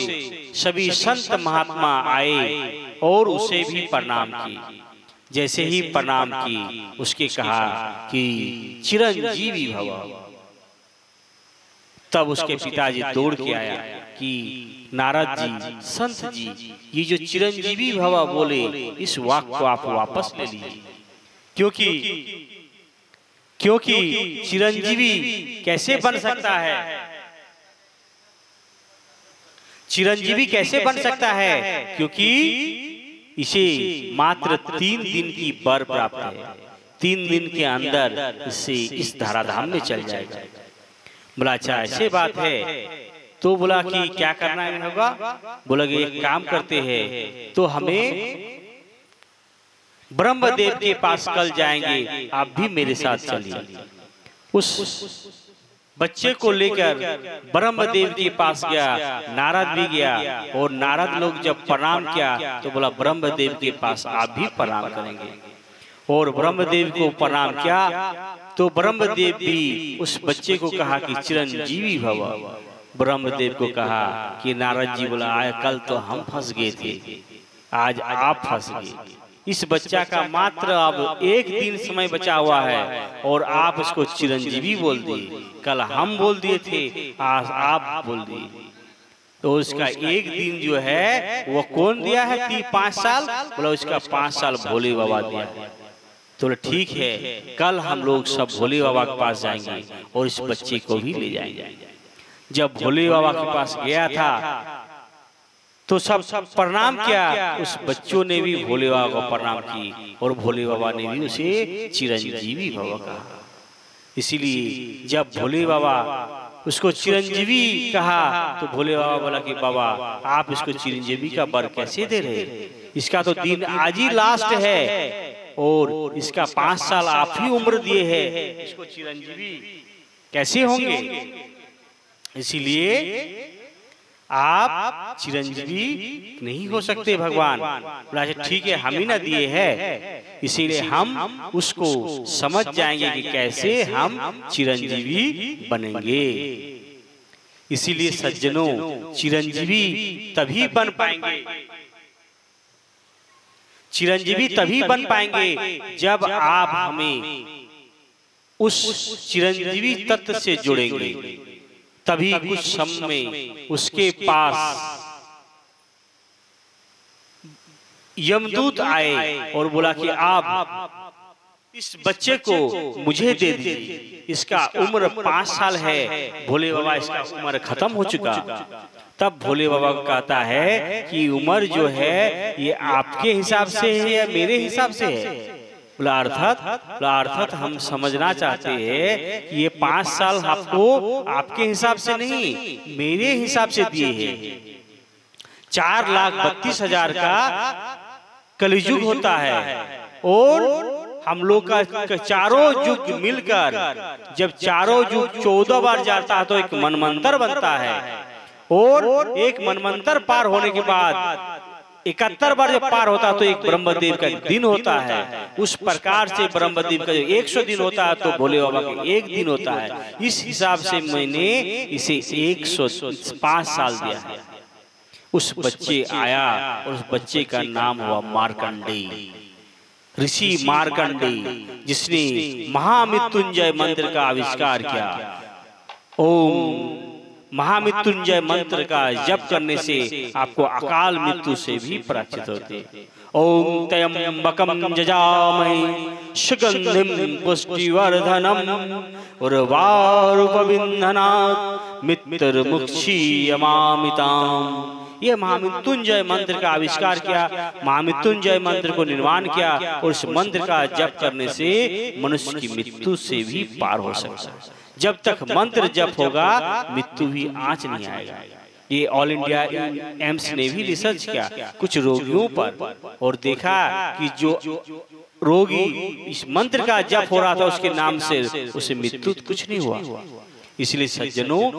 सभी संत महात्मा आए और उसे भी प्रणाम की। जैसे ही प्रणाम की, उसके कहा कि चिरंजीवी भव। तब उसके पिताजी दौड़ के आया कि नारद जी, संत जी, ये जो चिरंजीवी भव बोले, इस वाक्य को आप वापस ले लीजिए, क्योंकि चिरंजीवी कैसे बन सकता है, चिरंजीवी कैसे बन सकता है, क्योंकि इसे मात्र 3 दिन की वर प्राप्त है। 3 दिन के अंदर इससे इस धराधाम में चल जाएगा। बोला अच्छा ऐसे बात है, तो बोला कि क्या करना होगा। बोला कि एक काम करते हैं, तो हमें ब्रह्मदेव के पास कल जाएंगे, आप भी मेरे साथ चलिए। उस बच्चे को लेकर ब्रह्मदेव के पास गया, नारद भी गया, और नारद लोग जब प्रणाम किया तो बोला ब्रह्मदेव के पास आप भी प्रणाम करेंगे, और ब्रह्मदेव को प्रणाम किया तो ब्रह्मदेव भी उस बच्चे को कहा कि चिरंजीवी भव। ब्रह्मदेव को कहा कि नारद जी, बोला आए कल तो हम फंस गए थे, आज आप फंस गए, इस बच्चा का मात्र अब एक दिन समय बचा हुआ है और आप उसको चिरंजीवी बोल दिए। कल हम बोल दिए थे, आज आप बोल दिए। तो उसका एक दिन जो है वो कौन दिया है? 5 साल। बोला उसका 5 साल भोले बाबा दिया। तो ठीक है, कल हम लोग सब भोले बाबा के पास जाएंगे और इस बच्चे को भी ले जाएंगे। जब भोले बाबा के पास गया था तो सब प्रणाम किया। उस बच्चों ने भी भोले बाबा को प्रणाम की और भोले बाबा ने भी उसे चिरंजीवी बाबा कहा। इसीलिए जब भोले बाबा उसको चिरंजीवी कहा तो भोले बाबा बोला कि बाबा आप इसको चिरंजीवी का वर कैसे दे रहे? इसका तो दिन आज ही लास्ट है और इसका 5 साल आप ही उम्र दिए हैं, इसको चिरंजीवी कैसे होंगे? इसीलिए आप चिरंजीवी नहीं हो सकते भगवान। बोला ठीक है, हम ही ना दिए हैं, इसीलिए हम उसको समझ जाएंगे कि कैसे हम चिरंजीवी बनेंगे। इसीलिए सज्जनों, चिरंजीवी तभी बन पाएंगे, चिरंजीवी तभी बन पाएंगे जब आप हमें उस चिरंजीवी तत्व से जोड़ेंगे। तभी कुछ समय उसके पास यमदूत आए और बोला कि आप इस बच्चे को मुझे दे दीजिए, इसका उम्र 5 साल है। भोले बाबा इसका उम्र खत्म हो चुका। तब भोले बाबा को कहता है कि उम्र जो है ये आपके हिसाब से है या मेरे हिसाब से है? बोला अर्थात हम समझना चाहते हैं कि ये 5 साल आपको आपके हिसाब से नहीं, मेरे हिसाब से दिए हैं। 4,32,000 का कलियुग होता है और हम लोग का चारों युग मिलकर जब चारों युग 14 बार जाता है तो एक मनमंत्र बनता है और एक मनमंत्र पार होने के बाद 71 बार जब पार होता है तो एक ब्रह्मदेव का दिन होता है। उस प्रकार से ब्रह्मदेव का जो 100 दिन होता है तो भोले बाबा का एक दिन होता है। इस हिसाब से मैंने इसे 105 साल दिया है। उस बच्चे आया और उस बच्चे का नाम हुआ मार्कंडेय, ऋषि मार्कंडेय, जिसने महामृत्युंजय मंत्र का आविष्कार किया। ओम महामृत्युंजय मंत्र का जप करने से आपको अकाल मृत्यु से भी पराजित होते। ओम त्र्यंबकं यजामहे सुगंधिं पुष्टिवर्धनम् उर्वारुकबन्धनात् मृत्युर्मुक्षीयमामृताम्। ये महामृत्युंजय मंत्र का आविष्कार किया, महामृत्युंजय मंत्र को निर्माण किया और उस मंत्र का जप करने से मनुष्य की मृत्यु से भी पार हो सकता है। जब तक मंत्र जप होगा मृत्यु भी आंच नहीं आएगा। ये ऑल इंडिया एम्स ने भी रिसर्च किया कुछ रोगियों पर और देखा कि जो रोगी इस मंत्र का जप हो रहा था उसके नाम से उसे मृत्यु कुछ नहीं हुआ। इसलिए सज्जनों,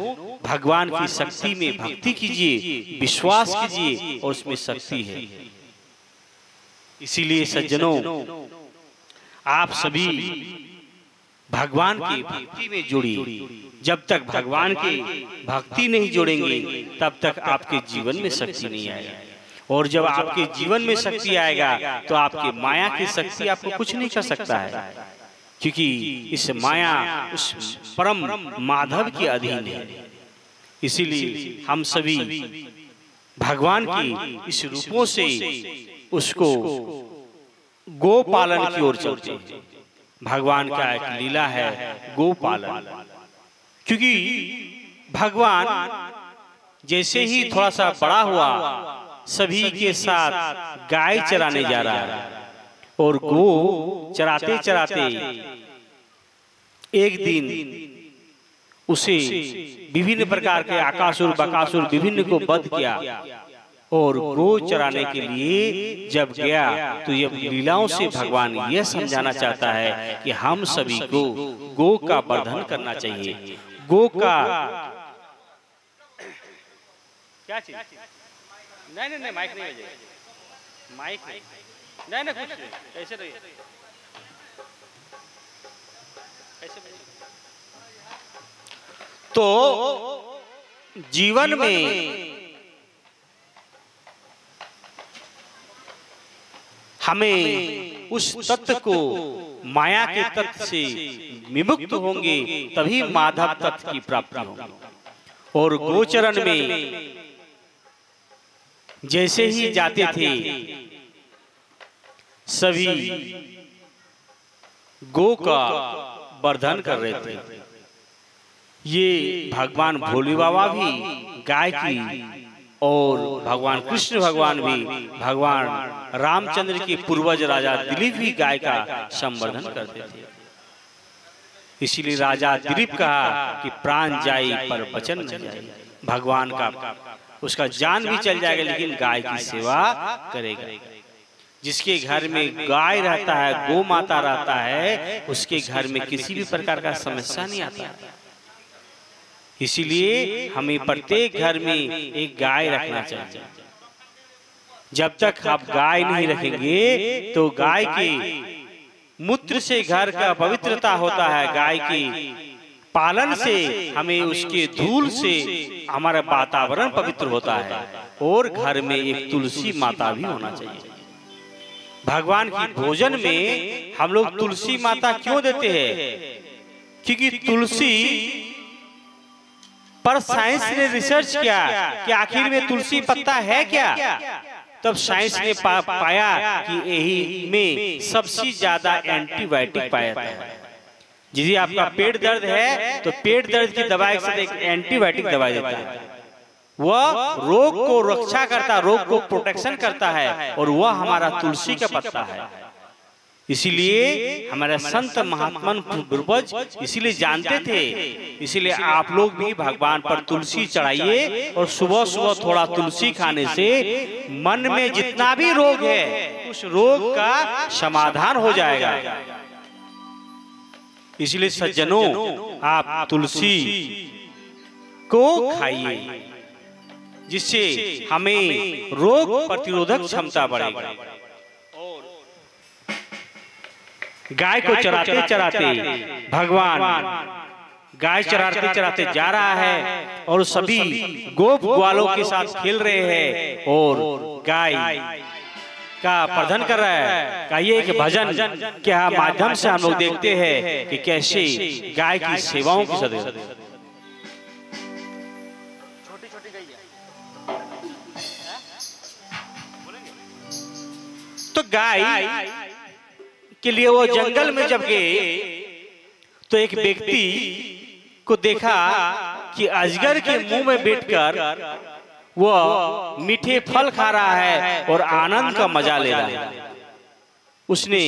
भगवान की शक्ति में भक्ति कीजिए, विश्वास कीजिए और उसमें शक्ति है। इसीलिए सज्जनों, आप सभी भगवान की भक्ति में जुड़िए। जब तक भगवान की भक्ति नहीं जोड़ेंगे तब तक आपके जीवन में शक्ति नहीं आएगा। और जब आपके जीवन में शक्ति आएगा तो आपके माया की शक्ति आपको कुछ नहीं कर सकता है, क्योंकि इस माया उस परम माधव के अधीन है। इसीलिए हम सभी भगवान की इस रूपों से उसको गो पालन की ओर चलते हैं। भगवान का एक लीला है गो पालन, क्योंकि भगवान जैसे ही थोड़ा सा बड़ा हुआ सभी के साथ गाय चराने जा रहा है और गो चराते चराते एक दिन उसे विभिन्न प्रकार के आकासुर बकासुर विभिन्न को वध किया और गो चराने के लिए जब गया तो ये लीलाओं से भगवान यह समझाना चाहता है कि हम सभी को गो का वर्धन करना चाहिए। गो का क्या चीज? नहीं माइक नहीं बजेगा, माइक नहीं कुछ नहीं, ऐसे रहिए, ऐसे। तो जीवन में हमें उस तत्व को माया के तत्व से विमुक्त होंगे तभी माधव तत्व की प्राप्ति होगी। और गोचरण में जैसे ही जाते थे सभी गो का वर्धन कर रहे थे। ये भगवान भोले बाबा भी गाय की और भगवान कृष्ण भगवान भी, भगवान रामचंद्र के पूर्वज राजा दिलीप भी गाय का संवर्धन करते थे। इसीलिए राजा दिलीप कहा कि प्राण जाई पर वचन न जाए। भगवान का उसका जान भी चल जाएगा लेकिन गाय की सेवा करेगा। जिसके घर में गाय रहता है, गौ माता रहता है, उसके घर में किसी भी प्रकार का समस्या नहीं आता। इसीलिए हमें प्रत्येक घर में एक गाय रखना चाहिए। जब तक आप गाय नहीं रखेंगे तो गाय के मूत्र से घर का पवित्रता होता है। गाय के पालन से हमें उसके धूल से हमारा वातावरण पवित्र होता है। और घर में एक तुलसी माता भी होना चाहिए। भगवान की भोजन में हम लोग तुलसी माता क्यों देते हैं? क्योंकि तुलसी पर साइंस ने रिसर्च किया कि आखिर में तुलसी पत्ता है क्या। तब साइंस ने पाया कि यही में सबसे ज्यादा एंटीबायोटिक पाया जाता है। यदि आपका पेट दर्द है तो पेट दर्द की दवाई के साथ एक एंटीबायोटिक दवाई देता है। वह रोग को रक्षा करता है, रोग को प्रोटेक्शन करता है, और वह हमारा तुलसी का पत्ता है। इसीलिए हमारे संत महात्मा पूर्वज इसीलिए जानते थे। इसीलिए आप लोग भी भगवान पर तुलसी चढ़ाइए और सुबह सुबह थोड़ा तुलसी खाने से मन में जितना भी रोग है उस रोग का समाधान हो जाएगा। इसलिए सज्जनों, आप तुलसी को खाइए जिससे हमें रोग प्रतिरोधक क्षमता बढ़ेगी। गाय को चराते चराते भगवान गाय चराते चराते जा रहा है और सभी गोप ग्वालों के साथ खेल रहे हैं और गाय का प्रदर्शन कर रहा है। कहिए कि भजन के माध्यम से हम लोग देखते हैं कि कैसे गाय की सेवाओं की सदैव तो गाय के लिए वो जंगल में जब गए तो एक व्यक्ति को देखा कि अजगर के मुंह में बैठकर वह मीठे फल खा रहा है और आनंद का मजा ले रहा है। उसने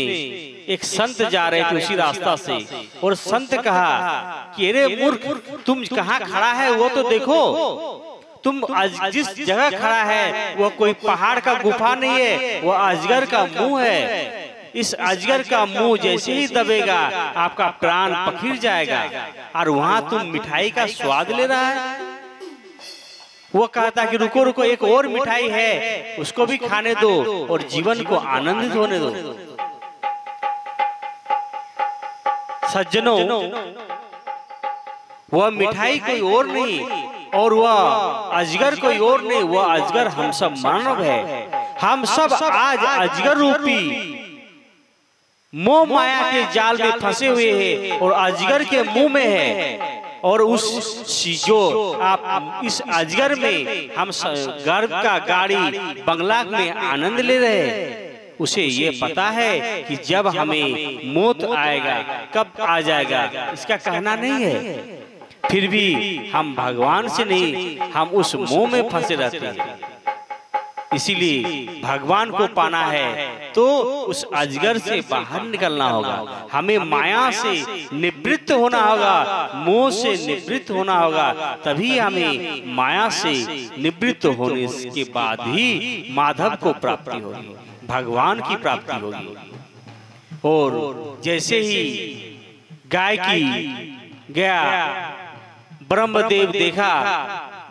एक संत जा रहे थे उसी रास्ता से और संत कहा कि अरे मूर्ख, तुम कहाँ खड़ा है वो तो देखो। तुम जिस जगह खड़ा है वह कोई पहाड़ का गुफा नहीं है, वह अजगर का मुंह है। इस अजगर का मुंह जैसे ही दबेगा आपका प्राण पखिर जाएगा और वहां तुम मिठाई का स्वाद ले रहा है। वो कहता कि रुको रुको, एक और मिठाई है, उसको भी खाने दो और जीवन को आनंदित होने दो। सज्जनों, वह मिठाई कोई और नहीं और वह अजगर कोई और नहीं, वह अजगर हम सब मानव है। हम सब आज अजगर रूपी मोह माया के जाल में फंसे हुए हैं और अजगर के मुंह में है। और उस जो आप इस अजगर में हम गर्व का गाड़ी बंगला में आनंद ले रहे हैं, उसे ये पता है कि जब हमें मौत आएगा, कब आ जाएगा इसका कहना नहीं है। फिर भी हम भगवान से नहीं, हम उस मोह में फंसे रहते हैं। इसीलिए भगवान को पाना है तो उस अजगर से बाहर निकलना होगा। हमें माया से निवृत्त होना होगा, मोह से निवृत्त होना होगा, तभी हमें माया से निवृत्त होने के बाद ही माधव को प्राप्ति होगी, भगवान की प्राप्ति होगी। और जैसे ही गाय की गया ब्रह्मदेव देखा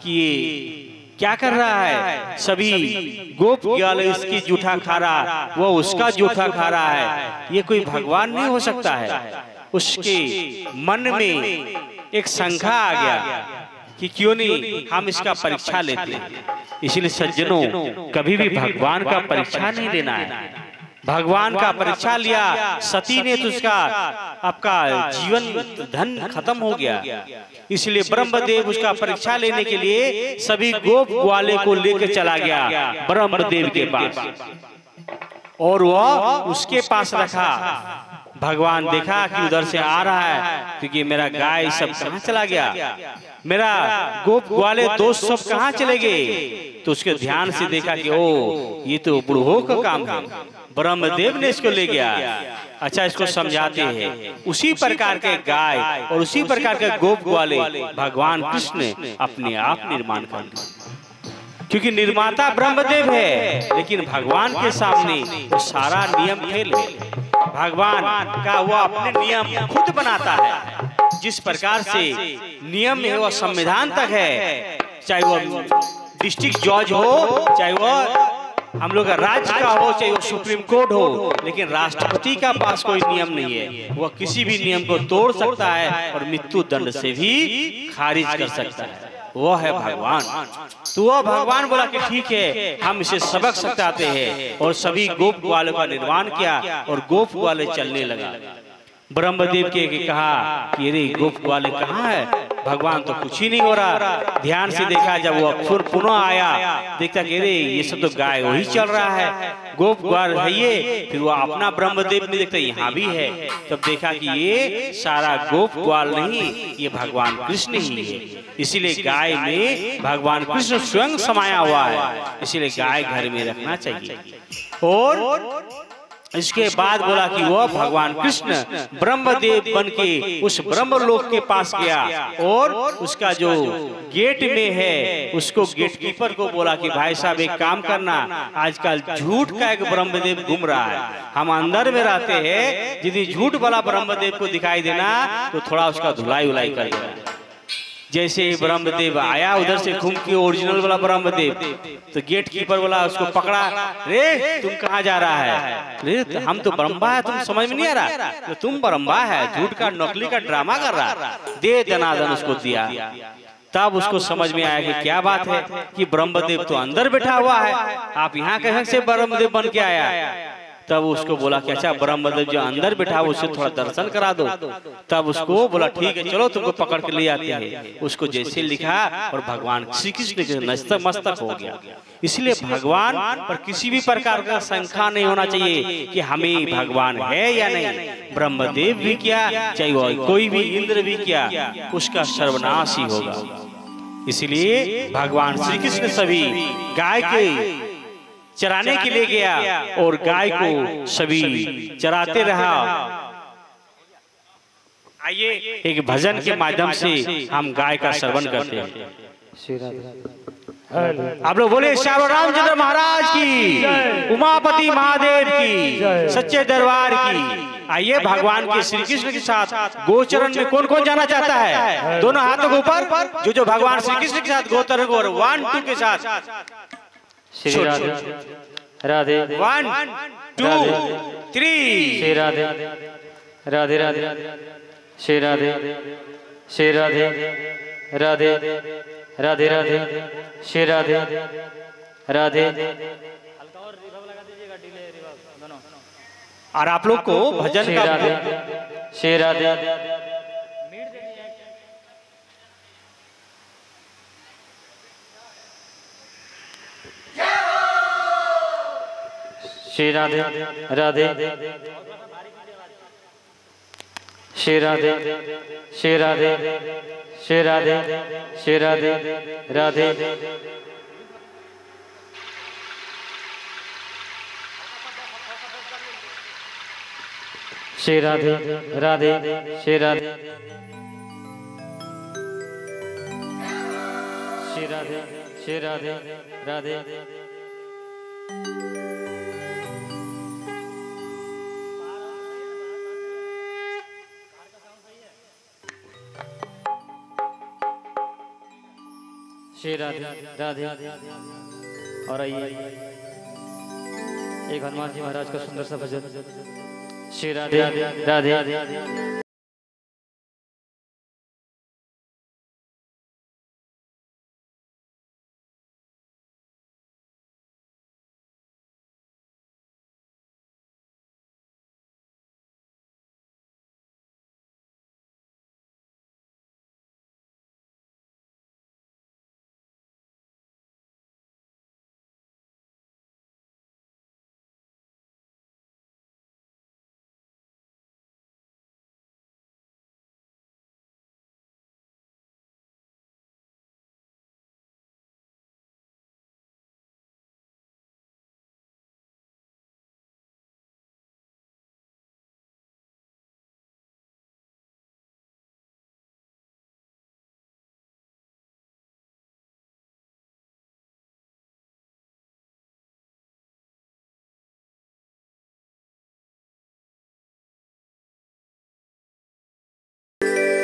कि ये क्या कर रहा है, सभी गोप ग्वाल इसकी जूठा खा रहा, वो उसका जूठा खा रहा है, ये कोई भगवान नहीं हो सकता है। उसके मन में एक शंका आ गया कि क्यों नहीं हम इसका परीक्षा लेते हैं। इसलिए सज्जनों, कभी भी भगवान का परीक्षा नहीं लेना है। भगवान का परीक्षा लिया, सती ने तो उसका आपका जीवन धन खत्म हो गया। इसलिए ब्रह्मदेव उसका परीक्षा लेने के लिए सभी गोप ग्वाले को लेकर चला गया ब्रह्मदेव के पास, और वह उसके पास रखा। भगवान देखा कि उधर से आ रहा है, क्योंकि मेरा गाय सब कहाँ चला गया, मेरा गोप ग्वाले दोस्त सब कहाँ चले गए। तो उसके ध्यान से देखा कि ओ, ये तो बुढ़ो का काम है, ब्रह्मदेव ने इसको ले गया। अच्छा, इसको समझाते हैं। उसी प्रकार के गाय और उसी प्रकार के गोप ग्वाले भगवान कृष्ण अपने आप निर्माण कर लिए, क्योंकि निर्माता ब्रह्मदेव है, लेकिन भगवान के सामने वो सारा नियम फेल है। भगवान का वो अपने नियम खुद बनाता है। जिस प्रकार से नियम है वो संविधान तक है, चाहे वो डिस्ट्रिक्ट जज हो, चाहे वो हम लोग का राज्य का हो, चाहे वो सुप्रीम कोर्ट हो, लेकिन राष्ट्रपति का पास कोई नियम नहीं है। वह किसी भी नियम को तोड़ सकता है और मृत्यु दंड से भी खारिज कर सकता है। वो है भगवान। तो वह भगवान बोला कि ठीक है, हम इसे सबक सिखाते हैं, और सभी गोप ग्वालों का निर्माण किया और गोप ग्वाले चलने लगा। ब्रह्मदेव के कहा कि अरे गोप ग्वाले कहाँ है, भगवान तो कुछ ही नहीं हो रहा। ध्यान से देखा, जब वो फिर पुनः आया, देखा कि अरे ये सब तो गाय वही चल रहा है, गोप ग्वाल है ये। फिर वो अपना ब्रह्मदेव ने देखा यहाँ भी है, तब देखा कि ये सारा गोप ग्वाल नहीं, ये भगवान कृष्ण ही है। इसीलिए गाय में भगवान कृष्ण स्वयं समाया हुआ है, इसीलिए गाय घर में रखना चाहिए। और इसके बाद बोला कि वह भगवान कृष्ण ब्रह्मदेव बन के उस ब्रह्मलोक के पास गया, और उसका जो गेट में है उसको गेटकीपर को बोला कि भाई साहब एक काम करना, आजकल झूठ का एक ब्रह्मदेव घूम रहा है, हम अंदर में रहते हैं, यदि झूठ वाला ब्रह्मदेव को दिखाई देना तो थोड़ा उसका धुलाई उलाई कर देना। जैसे ब्रह्मदेव आया उधर से घूम के, ओरिजिनल वाला ब्रह्मदेव, तो गेट कीपर वाला उसको पकड़ा, रे तुम कहाँ जा रहा है, रे हम तो ब्रह्मा है, तुम समझ में नहीं आ रहा, तो तुम ब्रह्मा है, झूठ का नकली का ड्रामा कर रहा, दे दनादन उसको दिया। तब उसको समझ में आया कि क्या बात है कि ब्रह्मदेव तो अंदर बैठा हुआ है, आप यहाँ कहीं से ब्रह्मदेव बन के आया। तब उसको बोला कि अच्छा ब्रह्मदेव जो अंदर बैठा उससे थोड़ा दर्शन करा दो। तब उसको बोला ठीक है चलो तुमको पकड़ के ले आते हैं। उसको जैसे लिखा और भगवान श्री कृष्ण के नस्तक मस्तक हो गया। इसलिए भगवान पर किसी भी प्रकार का शंका नहीं होना चाहिए कि हमें भगवान है या नहीं। ब्रह्मदेव भी क्या, चाहे वो कोई भी इंद्र भी क्या, उसका सर्वनाश ही होगा। इसलिए भगवान श्री कृष्ण सभी गाय के चराने के लिए गया और गाय को सभी चराते रहा। आइए एक भजन के माध्यम से हम गाय का श्रवण करते हैं। आप लोग बोले श्याम रामचंद्र महाराज की, उमापति महादेव की, सच्चे दरबार की। आइए भगवान के श्री कृष्ण के साथ गोचरण में कौन कौन जाना चाहता है, दोनों हाथों के ऊपर जो भगवान श्री कृष्ण के साथ गोचरण को 1 2 के साथ श्री राधे राधे 1 2 3 श्री राधे राधे राधे श्री राधे श्री राधे राधे राधे राधे श्री राधे राधे। और आप लोग को भजन श्री का राधे श्री राधे श्री राधे राधे श्री राधे श्री राधे श्री राधे श्री राधे राधे श्री राधे राधे श्री राधे श्री राधे श्री राधे राधे। श्री राधे राधे। और आइए एक हनुमान जी महाराज का सुंदर सा भजन। श्री राधे राधे।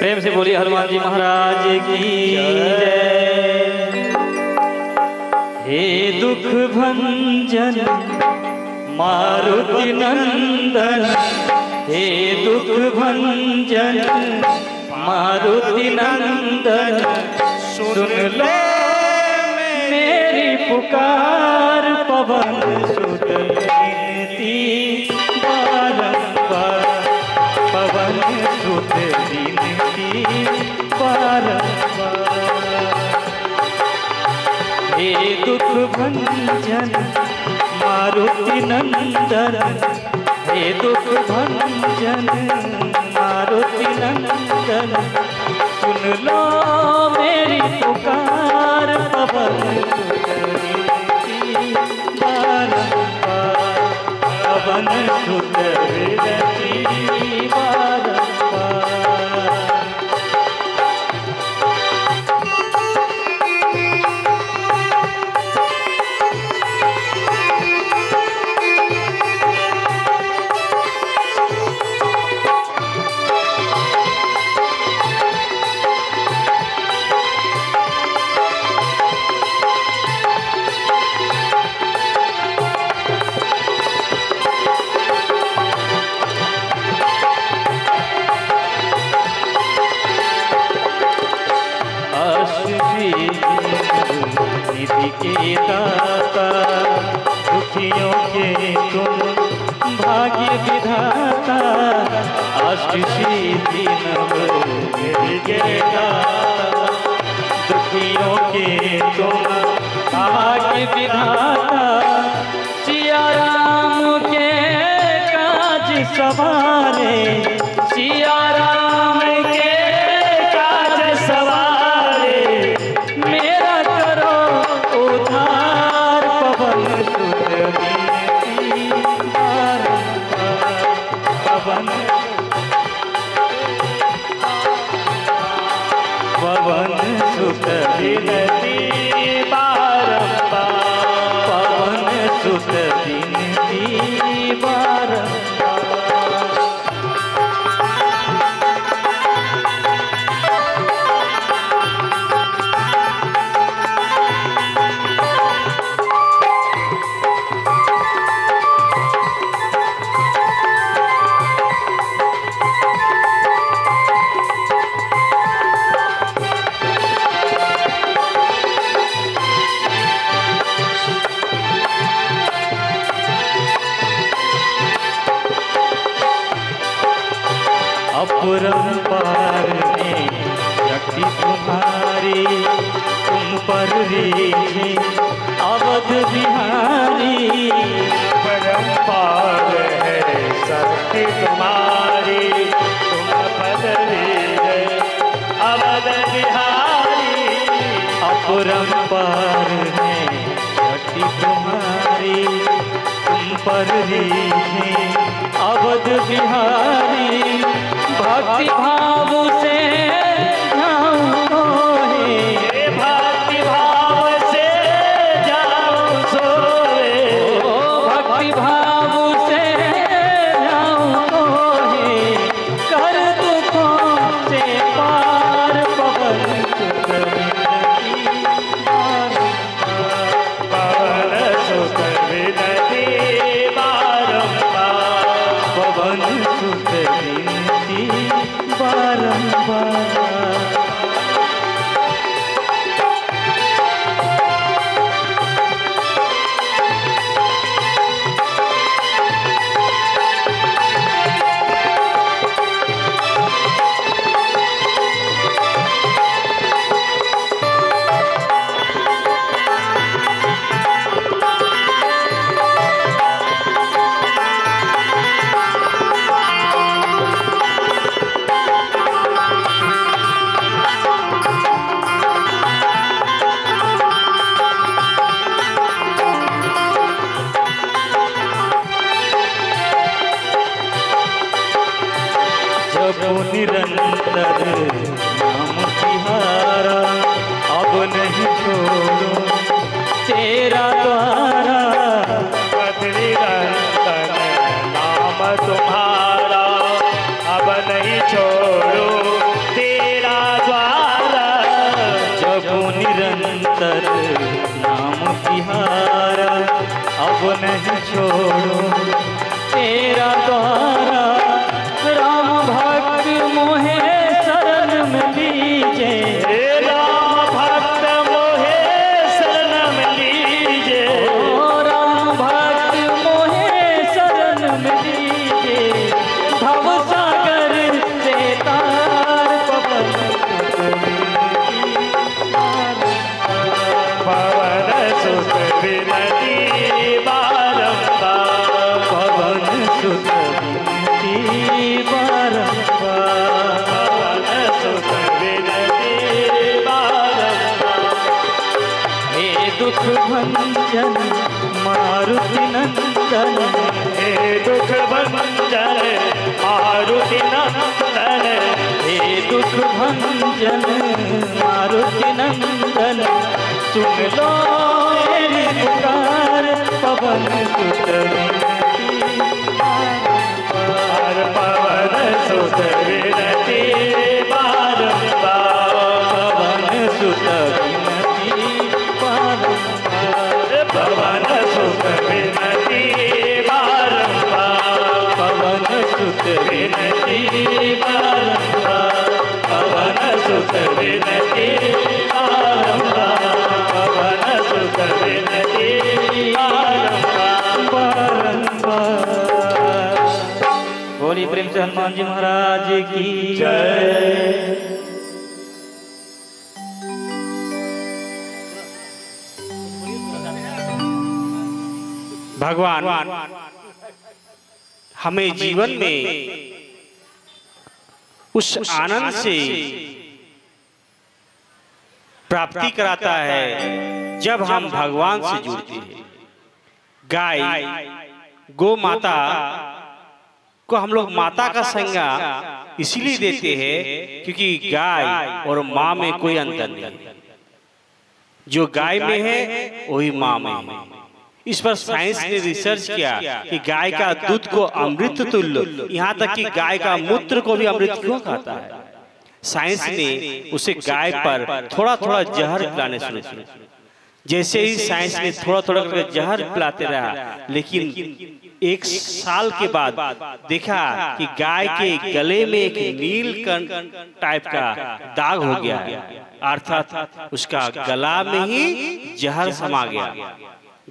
प्रेम से बोलिए हनुमान जी महाराज की जय। हे दुख भंजन मारुति नंदन, हे दुख भंजन मारुति नंदन, सुन ले मेरी पुकार, पवन सुत विनती बारंबार, पवन सुत विनती बारंबार। हे दुख भंजन मारुति नंदन, हे दुख भंजन मारुति नंदन, सुन लो मेरी पुकार, पवन सुत विनती बारंबार, पवन सुत विनती बारंबार। निधि के दाता, दुखियों के तुम भाग्य विधाता, अष्ट सिद्धि नव निधि के दाता, दुखियों के तुम भाग्य विधाता, सिया राम के काज सवारे, सिया राम के काज सवारे, मेरा करो उद्धार, पवन सुत विनती बारंबार, पवन सुत विनती बारंबार, पवन सुत विनती बारंबार। अपरंपार में शक्ति तुम्हारी, तुम पर रीझे अवध बिहारी, परंपार है शक्ति तुम्हारी, तुम पर रीझे अवध बिहारी। अपरंपार में शक्ति तुम्हारी, तुम पर रीझे अवध बिहारी, भक्ति भाव से जाऊं सोए, भक्ति भाव से जाऊं सोए, भक्ति भाव से जाऊं सोए, कर दुखों से पार, पवन सुत विनती बारंबार, पवन सुत विनती बारंबार, पवन सुत विनती बारंबार। जब निरंतर नाम तिहारा, अब नहीं छोड़ो तेरा द्वारा, निरंतर नाम तुम्हारा, अब नहीं छोड़ो तेरा प्रभु निरंतर नाम तिहारा, अब नहीं छोड़ो तेरा द्वारा। राम भक्त मोहे शरण में लीजे, राम भक्त मोहे शरण में लीजे, राम भक्त मोहे शरण में लीजे। भव सागर से तार पवन पवन सुत विनती बारंबार, पवन सुत विनती बारंबार, पवन सुत विनती बारंबार। हे दुख भंजन मारुति नंदन, हे दुख भंजन मारुति नंदन, हे दुख भंजन मारुति नंदन। सुन लो मेरी पुकार, पवन सुत विनती बारंबार, पवन सुत विनती बारंबार, पवन सुत विनती बारंबार, पवन सुत विनती बारंबार, पवन सुत विनती बारंबार, पवन सुत विनती बारंबार, पवन सुत विनती बारंबार। बोली प्रेम से हनुमान जी महाराज की जय। भगवान हमें जीवन में उस आनंद से प्राप्ति कराता है जब हम भगवान से जुड़ते हैं। गाय गो माता को हम लोग माता का संज्ञा इसीलिए देते हैं क्योंकि गाय और माँ में कोई अंतर नहीं। जो गाय में है वही माँ में है। इस पर साइंस ने रिसर्च किया कि गाय का दूध को अमृत तुल्य, यहाँ तक कि गाय का मूत्र को भी अमृत क्यों कहता है। साइंस ने उसे गाय पर थोड़ा थोड़ा जहर पिलाने शुरू किया। जैसे ही साइंस ने थोड़ा थोड़ा करके जहर पिलाते रहा, लेकिन एक साल के बाद देखा कि गाय के गले में एक नीलकंठ टाइप का दाग हो गया है, अर्थात उसका गला में ही जहर समा गया,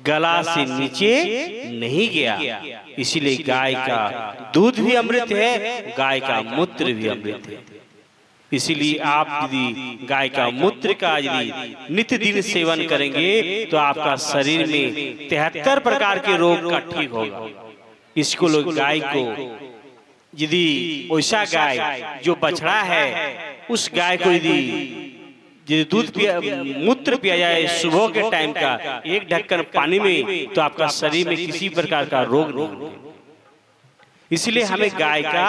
गला से नीचे नहीं गया। इसीलिए गाय का दूध भी अमृत है, गाय का मूत्र भी अमृत है। इसीलिए आप यदि गाय का मूत्र का यदि नित्य दिन सेवन करेंगे तो आपका शरीर में 73 प्रकार के रोग का ठीक होगा। इसको लोग गाय को यदि वैसा गाय जो बछड़ा है उस गाय को यदि दूध पिया मूत्र पिया जाए सुबह के टाइम का एक ढक्कन पानी में, तो आपका शरीर में किसी प्रकार का रोग नहीं होगा। इसलिए हमें गाय का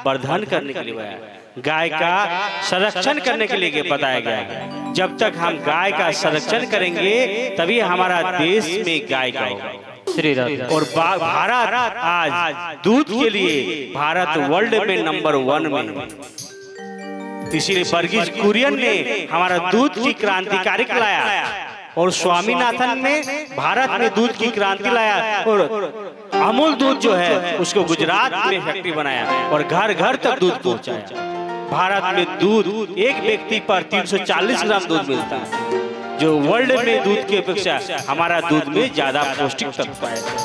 वर्धन करने के लिए बताया, गाय का संरक्षण करने के लिए बताया गया है। जब तक हम गाय का संरक्षण करेंगे तभी हमारा देश में गाय का होगा। श्री राधे। और भारत आज दूध के लिए भारत वर्ल्ड में नंबर 1 में है। इसीलिए वर्गीज कुरियन ने हमारा दूध की क्रांतिकारी लाया और स्वामीनाथन ने भारत में दूध की क्रांति लाया और अमूल दूध जो है उसको गुजरात में फैक्ट्री बनाया और घर घर तक दूध पहुंचाया। भारत में दूध एक व्यक्ति पर 340 ग्राम दूध मिलता है, जो वर्ल्ड में दूध की अपेक्षा हमारा दूध में ज्यादा पौष्टिक तत्व पाया जाता है।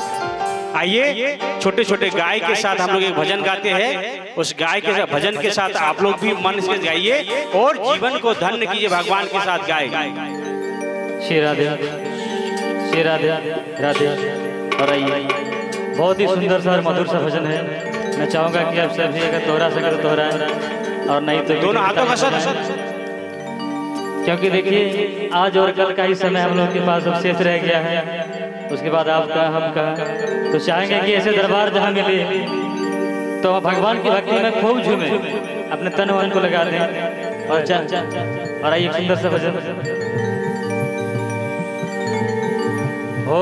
आइए छोटे छोटे गाय के साथ हम लोग एक भजन गाते हैं। उस गाय के भजन के साथ आप लोग भी मन से गाइए और जीवन को धन्य कीजिए भगवान के साथ गाए। श्री राधे, श्री राधे राधे। और आइए, बहुत ही सुंदर सा और मधुर सा भजन है। मैं चाहूंगा कि आप सभी अगर दोहरा सके तो दोहराएं और नहीं तो दोनों हाथों का साथ, क्योंकि देखिए आज और कल का ही समय हम लोग के पास अब शेष रह गया है। उसके बाद आपका हमका, तो चाहेंगे कि ऐसे दरबार जहाँ मिले तो भगवान की भक्ति में खूब झूमे, अपने तन मन को लगा दें और आइए सुंदर सा भजन। हो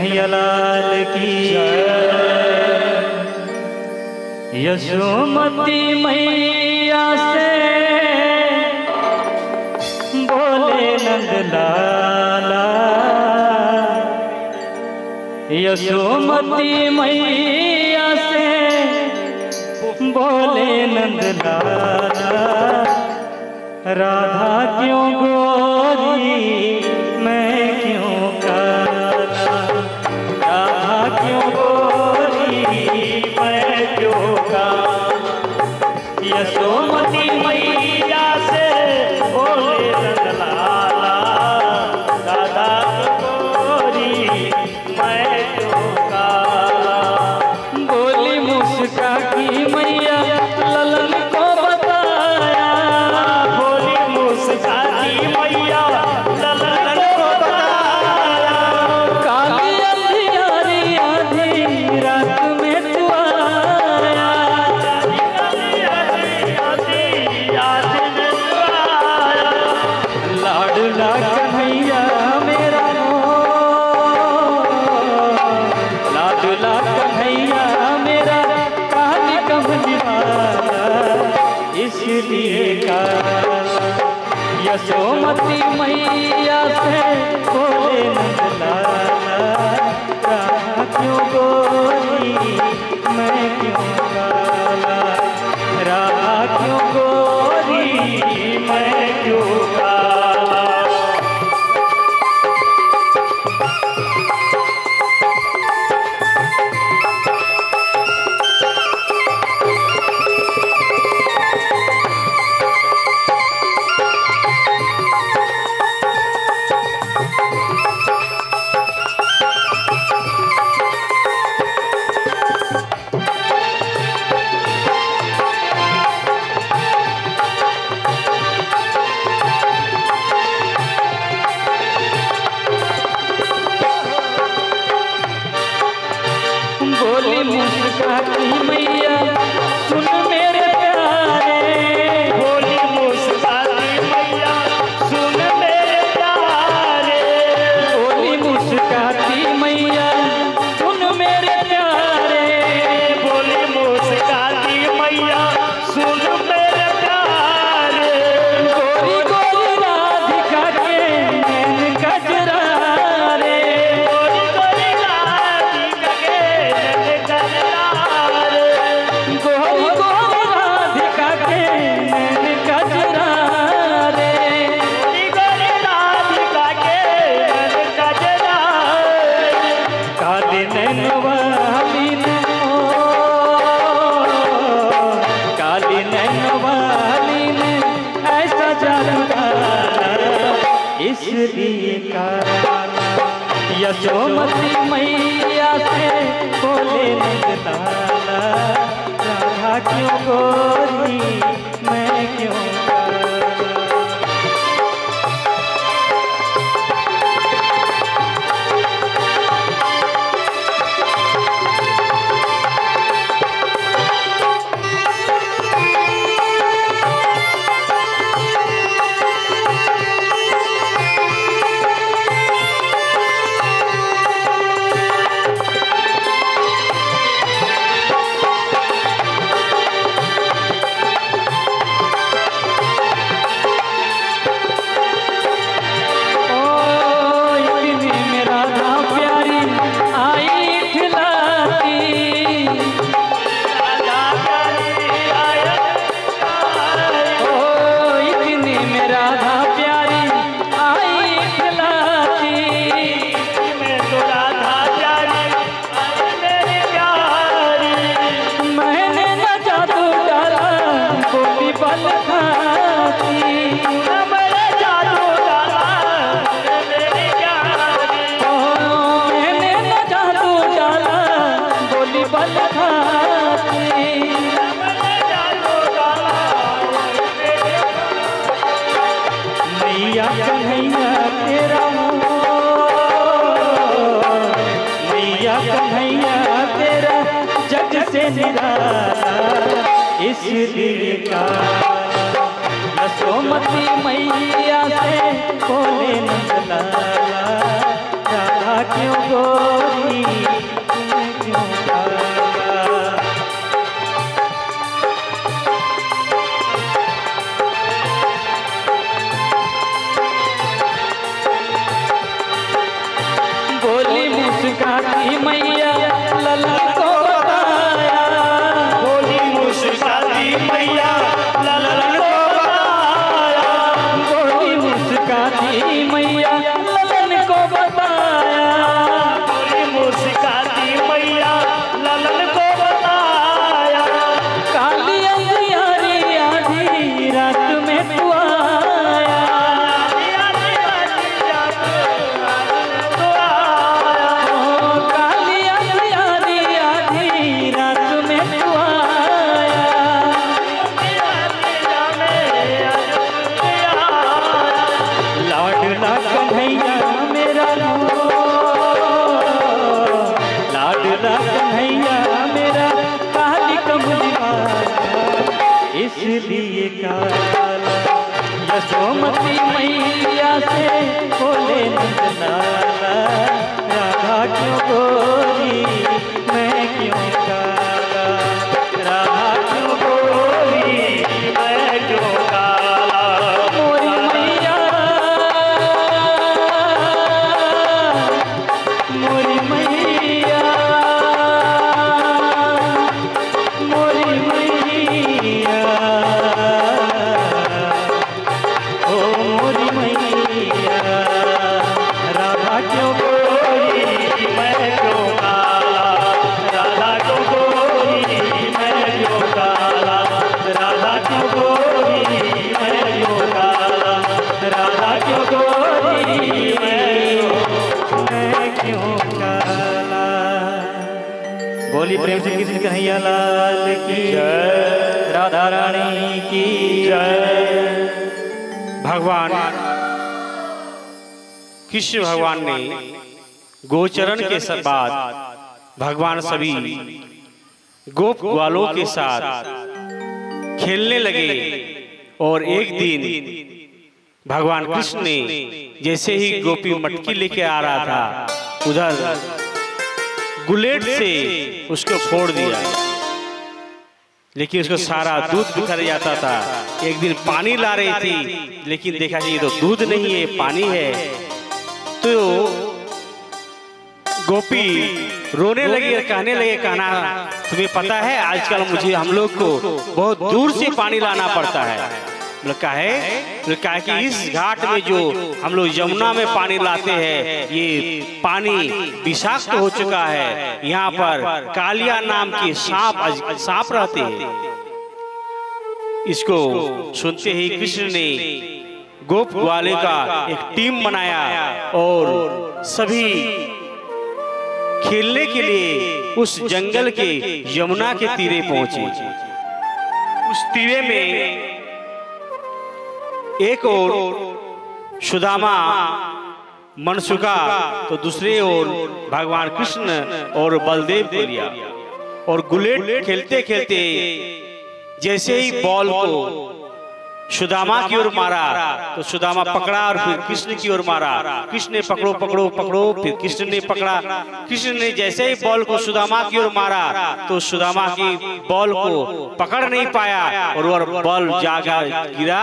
कन्हैया लाल की यशोमती मैया से बोले नंद लाला, यशोमती मैया से बोले नंद लाला, राधा क्यों गोरी मैं क्यों काला, राधा क्यों गोरी मैं क्यों काला, यशोमती मैया से बोले नंद लाला, राधा गोरी मैं क्यों काला। बोली मुस्का की मैया ललन को बताया, बोली मुस्का की मैया ललन को बताया, काली अंधियारी आधी रात में तू आया, लाडला कन्हैया मेरा लाडला कन्हैया मेरा काली कमली वाला, इसलिए का यशोमती मैया से बोले नंद लाला, राधा क्यों गोरी मैं क्यों काला, राधा क्यों गोरी मैं क्यों काला। बोली मुस्काती मैया सुन मेरे प्यारे, बोली मुस्काती मैया सुन मेरे प्यारे, बोली मुस्काती मैया सुन मेरे प्यारे, बोली मुस्काती मैया सुन मेरे प्यारे, गोरी गोरी राधिका के नैन कजरा रे, गोरी गोरी राधिका के नैन कजरा रे, गोरी गोरी राधिका के नैन कजरा रे, गोरी गोरी राधिका के नैन कजरा रे, काली नैन वाली ने काली नैन वाली ने ऐसा जादू डाला, इसलिए का यशोमती मैया से बोले नंद लाला, राधा क्यों गोरी मैं क्यों काला। मैया कन्हैया तेरा मैया कन्हैया तेरा जग से निराला, इस दिल का यशोमती मैया से बोले नंद लाला, राधा क्यों गोरी तुम्हें क्यों काला। बोली मुस्काती मैया ललन को बताया, बोली मुस्काती मैया ललन को बताया, बोली मुस्काती मैया ललन को बताया, बोली मुस्काती मैया ललन को बताया। काली अंधियारी आधी रात में तू आया, ओ काली अंधियारी आधी रात में तू आया। लाडला कन्हैया मेरा लाडला कन्हैया मेरा काली कमली वाला इसलिए काला। यशोमती मैया से बोले नंदलाला, राधा क्यों गोरी मैं क्यों काला, राधा क्यों गोरी मैं क्यों काला। मोरी मैया, मोरी मैया, मोरी मैया, ओ मोरी मैया, राधा क्यों गोरी मैं क्यों काला, राधा क्यों गोरी मैं क्यों काला, राधा क्यों गोरी मैं क्यों काला, राधा क्यों गोरी मैं क्यों काला। बोली प्रेम से कृष्ण कन्हैया लाल की जय, राधा रानी की जय। भगवान कृष्ण भगवान ने गोचरण के बाद भगवान सभी गोप ग्वालों के साथ खेलने लगे। और एक दिन भगवान कृष्ण ने जैसे ही गोपी मटकी लेके आ रहा था, उधर गुलेट से उसको फोड़ दिया, लेकिन उसको सारा दूध बिखर जाता था। एक दिन पानी ला रही थी, लेकिन देखा कि ये तो दूध नहीं है, पानी है। तो गोपी रोने लगी और कहने लगे, कहना तुम्हें पता है आजकल मुझे हम लोग को बहुत दूर से पानी लाना पड़ता है। कहा है कि इस घाट में जो हम लोग यमुना में पानी लाते हैं, ये पानी विषाक्त हो चुका है। यहाँ पर कालिया नाम के सांप रहते हैं। इसको सुनते ही कृष्ण ने गोप ग्वाले का एक टीम बनाया और सभी खेलने के लिए उस जंगल के यमुना के तीरे पहुंचे। उस तीरे में एक ओर सुदामा मनसुका, तो दूसरे ओर भगवान कृष्ण और बलदेव को लिया। और गुलेट खेलते खेलते जैसे ही बॉल को सुदामा की ओर मारा, तो सुदामा पकड़ा और फिर कृष्ण की ओर मारा। कृष्ण ने पकड़ो पकड़ो पकड़ो, फिर कृष्ण ने पकड़ा। कृष्ण ने जैसे ही बॉल को सुदामा की ओर मारा, तो सुदामा की बॉल को पकड़ नहीं पाया और वह बॉल जाकर गिरा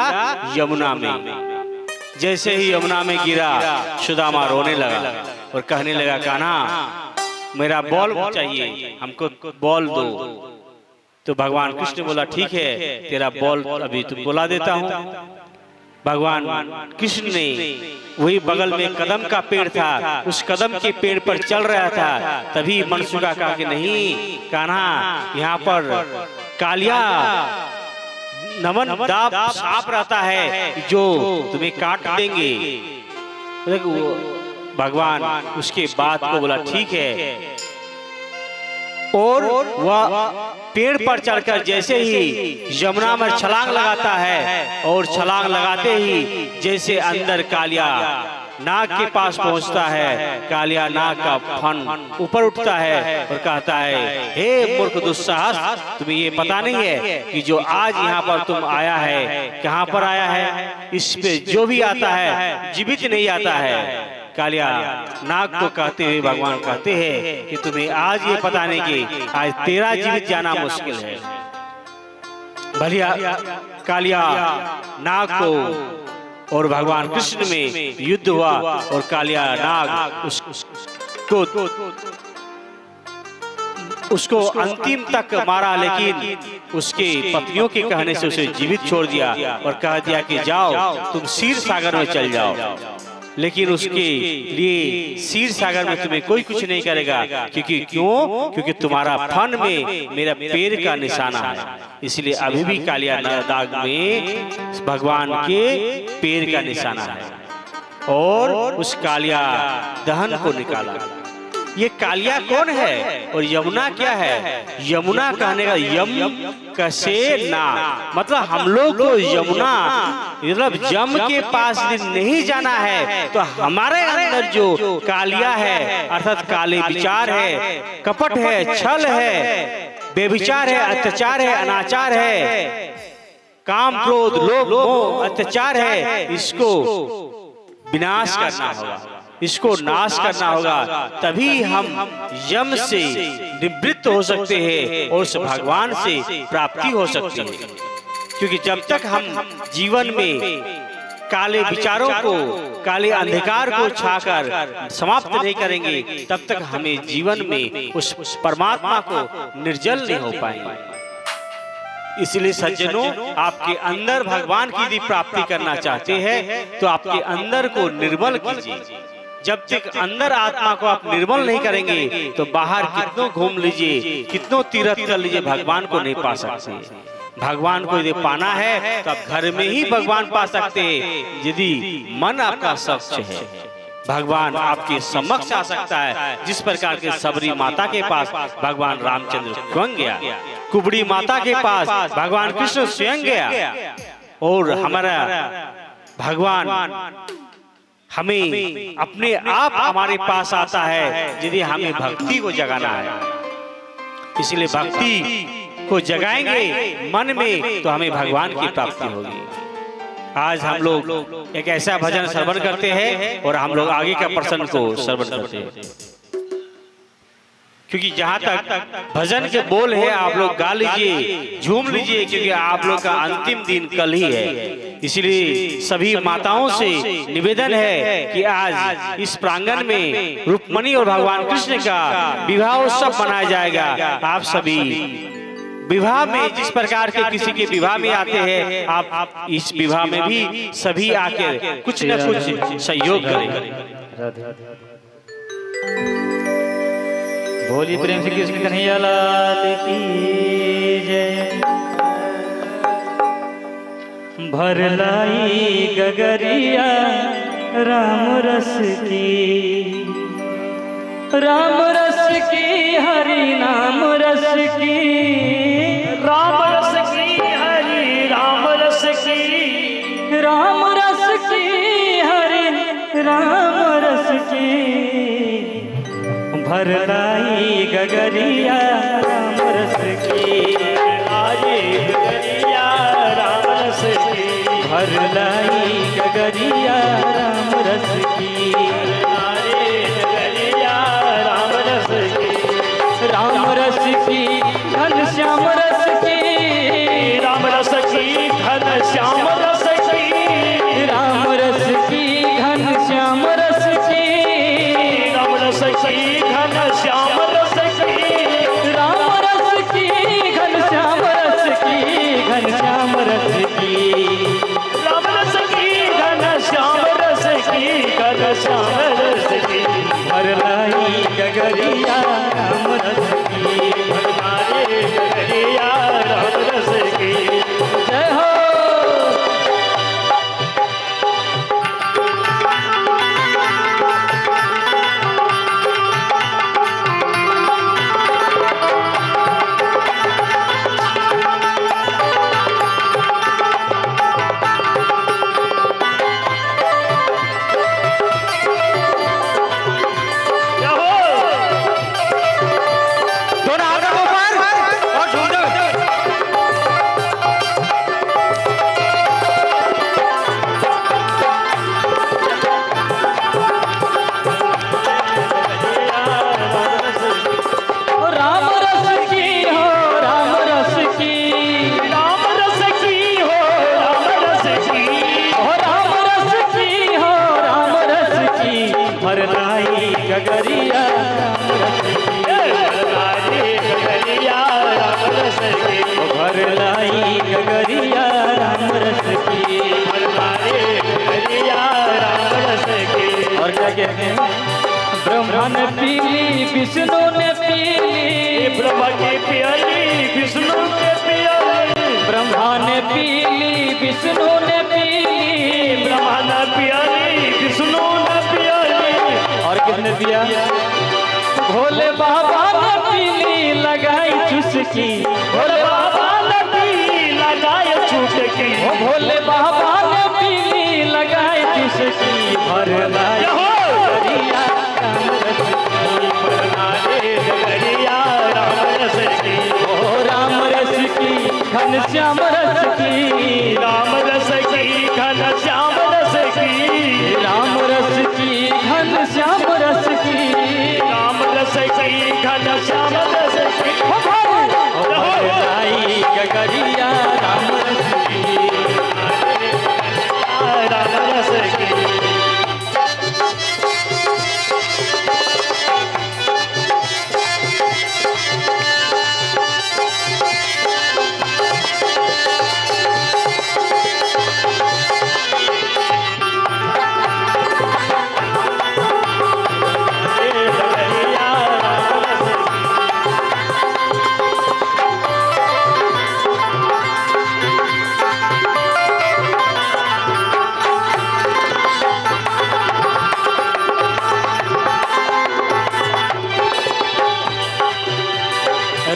यमुना में। जैसे ही यमुना में गिरा, सुदामा रोने लगा और कहने लगा, कान्हा मेरा बॉल चाहिए, हमको बॉल दो। तो भगवान कृष्ण बोला, ठीक है तेरा बॉल अभी तुम बुला देता हूँ। भगवान कृष्ण ने वही बगल में कदम का पेड़ था, उस कदम के पेड़ पर चल रहा था। तभी मनसुका कहा कि नहीं कान्हा, यहाँ पर कालिया नमन दाब सांप रहता है जो तुम्हें काट देंगे। भगवान उसके बात को बोला, ठीक है। और वह पेड़ पर चढ़कर जैसे ही यमुना में छलांग लगाता है, और छलांग लगाते ही जैसे अंदर कालिया नाग के पास पहुंचता है, कालिया नाग का फन ऊपर उठता है और कहता है, हे मूर्ख दुस्साहस, तुम्हें ये पता नहीं है कि जो आज यहाँ पर तुम आया है, कहाँ पर आया है? इस पे जो भी आता है जीवित नहीं आता है। कालिया नाग को कहते हुए भगवान कहते हैं कि तुम्हें आज ये पता नहीं कि आज तेरा जीवित जाना मुश्किल है। भलिया कालिया नाग को और भगवान कृष्ण में युद्ध हुआ और कालिया नाग उसको अंतिम तक मारा, लेकिन उसके पत्नियों के कहने से उसे जीवित छोड़ दिया और कह दिया कि जाओ तुम क्षीर सागर में चल जाओ। लेकिन उसके लिए क्षीर सागर में तुम्हें कोई कुछ नहीं करेगा, क्योंकि तुम्हारा फन में मेरा पैर का निशाना है। इसलिए अभी भी कालिया नाग में भगवान के पैर का निशाना है और उस कालिया दहन को निकाला। ये कालिया कौन है और यमुना क्या है? यमुना कहने का यम कसे ना, मतलब हम लोग को यमुना मतलब जम के पास नहीं जाना है। तो हमारे अंदर जो कालिया है अर्थात काले विचार है, कपट है, छल है, बेविचार है, अत्याचार है, अनाचार है, काम क्रोध लोभ मोह अत्याचार है, इसको विनाश करना होगा, इसको नाश करना होगा। तभी हम यम से निवृत्त हो सकते हैं और उस भगवान से प्राप्ति हो सकती है। क्योंकि जब तक हम जीवन में काले विचारों को, काले अंधकार को छाकर समाप्त नहीं करेंगे, तब तक हमें जीवन में उस परमात्मा को निर्जल नहीं हो पाएंगे। इसलिए सज्जनों, आपके अंदर भगवान की यदि प्राप्ति करना चाहते हैं तो आपके अंदर को निर्मल कीजिए। जब तक अंदर आत्मा को आप निर्मल नहीं करेंगे तो बाहर कितनों घूम लीजिए, कितनों तीर्थ कर लीजिए, भगवान को नहीं पा सकते। भगवान को यदि पाना है तो आप घर में ही भगवान पा सकते हैं। यदि मन आपका स्वच्छ है, भगवान आपके समक्ष आ सकता है। जिस प्रकार के सबरी माता के पास भगवान रामचंद्र स्वयं गया, कुबड़ी माता के पास भगवान कृष्ण स्वयं गया, और हमारा भगवान हमें अपने आप हमारे पास आता है यदि हमें भक्ति को जगाना है। इसलिए भक्ति को जगाएंगे मन में तो हमें भगवान की प्राप्ति होगी। आज हम लोग एक ऐसा भजन श्रवण करते हैं और हम लोग आगे का प्रसंग को श्रवण करते हैं, क्योंकि जहाँ तक भजन के बोल है आप लोग गा लीजिए, झूम लीजिए, क्योंकि आप लोग का अंतिम दिन कल ही है। इसलिए सभी माताओं से निवेदन है कि आज इस प्रांगण में रुक्मणी और भगवान कृष्ण का विवाह उत्सव मनाया जाएगा। आप सभी विवाह में जिस प्रकार के किसी के विवाह में आते हैं, आप इस विवाह में भी सभी आकर कुछ न कुछ सहयोग करें। बोलिए प्रेम से कृष्ण कन्हैया लाल की जय। भर लाई गगरिया राम रस की, राम रस की, हरि नाम रस की, राम रस की, हरि राम रस की, राम रस की, हरि राम रस की। भर लाई गगरिया राम रस की, आये गगरिया राम रस की, भर लाई गगरिया राम रस की, आये गगरिया राम रस की, राम रस की घन श्याम रस की, राम रस की घन श्याम रस की, राम रस की घन श्याम रस की, राम रस की घन श्याम रस की, राम रस की घन श्याम रस की, घन श्याम रस की, राम रस की घन श्याम रस की, घन श्याम रस की। भर लाई गगरिया राम रस की, आये गगरिया राम रस की। जय हो। ने पीली विष्णु ने पीली, ब्रह्मा की प्याली विष्णु के प्याली, ब्रह्मा ने पीली विष्णु ने पीली, ब्रह्मा ने प्याली विष्णु ने प्याली। और किसने पिया? भोले बाबा ने पीली लगाई चुस्की, भोले बाबा ने पीली लगाई चुस्की, भोले बाबा ने पीली लगाई चुस्की, भर लाई गगरिया राम रस की, ओ राम रस की घनश्याम रस की, राम रस की घनश्याम रस की, राम रस की घनश्याम रस की, राम रस की घनश्याम रस की। लाई गगरिया राम रस की, राम रस की।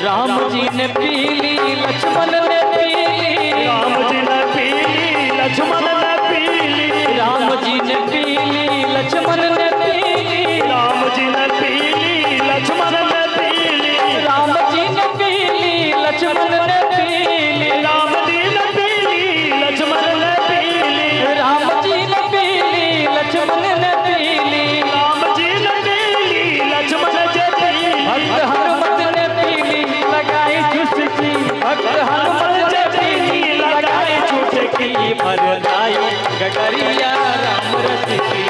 राम जी ने पीली लक्ष्मण ने पीली, राम जी ने पीली लक्ष्मण ने पीली, राम जी ने पीली लक्ष्मण ने पीली, राम जी ने पीली लक्ष्मण ने पीली, राम जी ने पीली लक्ष्मण ने पीली, राम जी ने पीली लक्ष्मण ने पीली, राम जी ने पीली लक्ष्मण ने पीली, राम जी ने पीली लक्ष्मण ने पीली। भक्त हनुमत ने पीली लगाई चुस्की, भक्त हनुमत ने पीली लगाई चुस्की, भर लाई गगरिया राम रस की,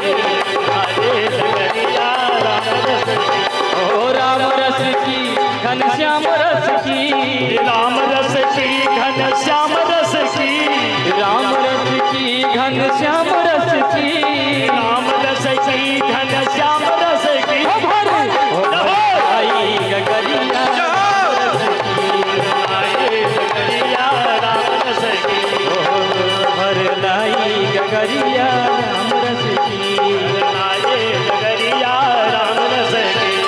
हरे गगरिया राम रस की, ओ राम रस की घनश्याम रस की, राम रस की घनश्याम रस की, राम रस की घनश्याम रस की, राम रस की घनश्याम रस की। लाई गगरिया राम रस की, हरे गगरिया राम रस की, भर लाई गगरिया राम रस की, हरे गगरिया राम रस की।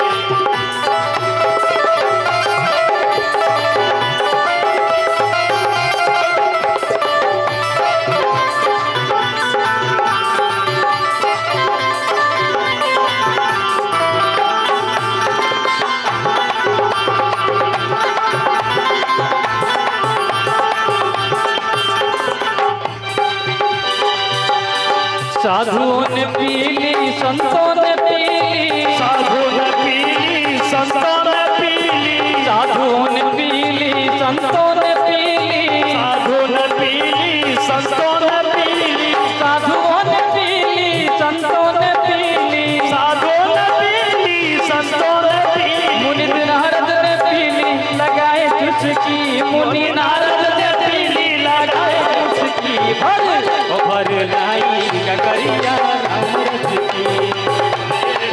साधुओं ने पीली संतों ने पीली, साधु ने पीली संतों ने पीली, साधुओं ने पीली संतों ने पीली, साधु ने पीली संतों ने पीली, साधुओं ने पीली संतों ने पीली, साधु ने पीली संतों ने पीली, मुनि नारद ने पीली लगाए चुस्की, मुनि नारद ने पीली लगाए चुस्की, भर लाई गगरिया राम रस की,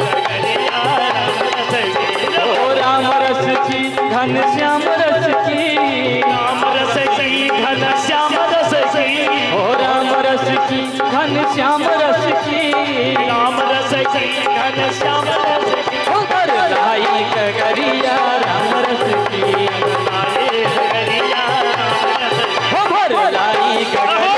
गगरिया राम रस की, ओ राम रस की घनश्याम रस की, राम रस की घनश्याम रस की, ओ राम रस की घनश्याम रस की, राम रस की घनश्याम रस की। भर लाई गगरिया राम रस की, हरे गगरिया राम रस की, भर लाई गगरिया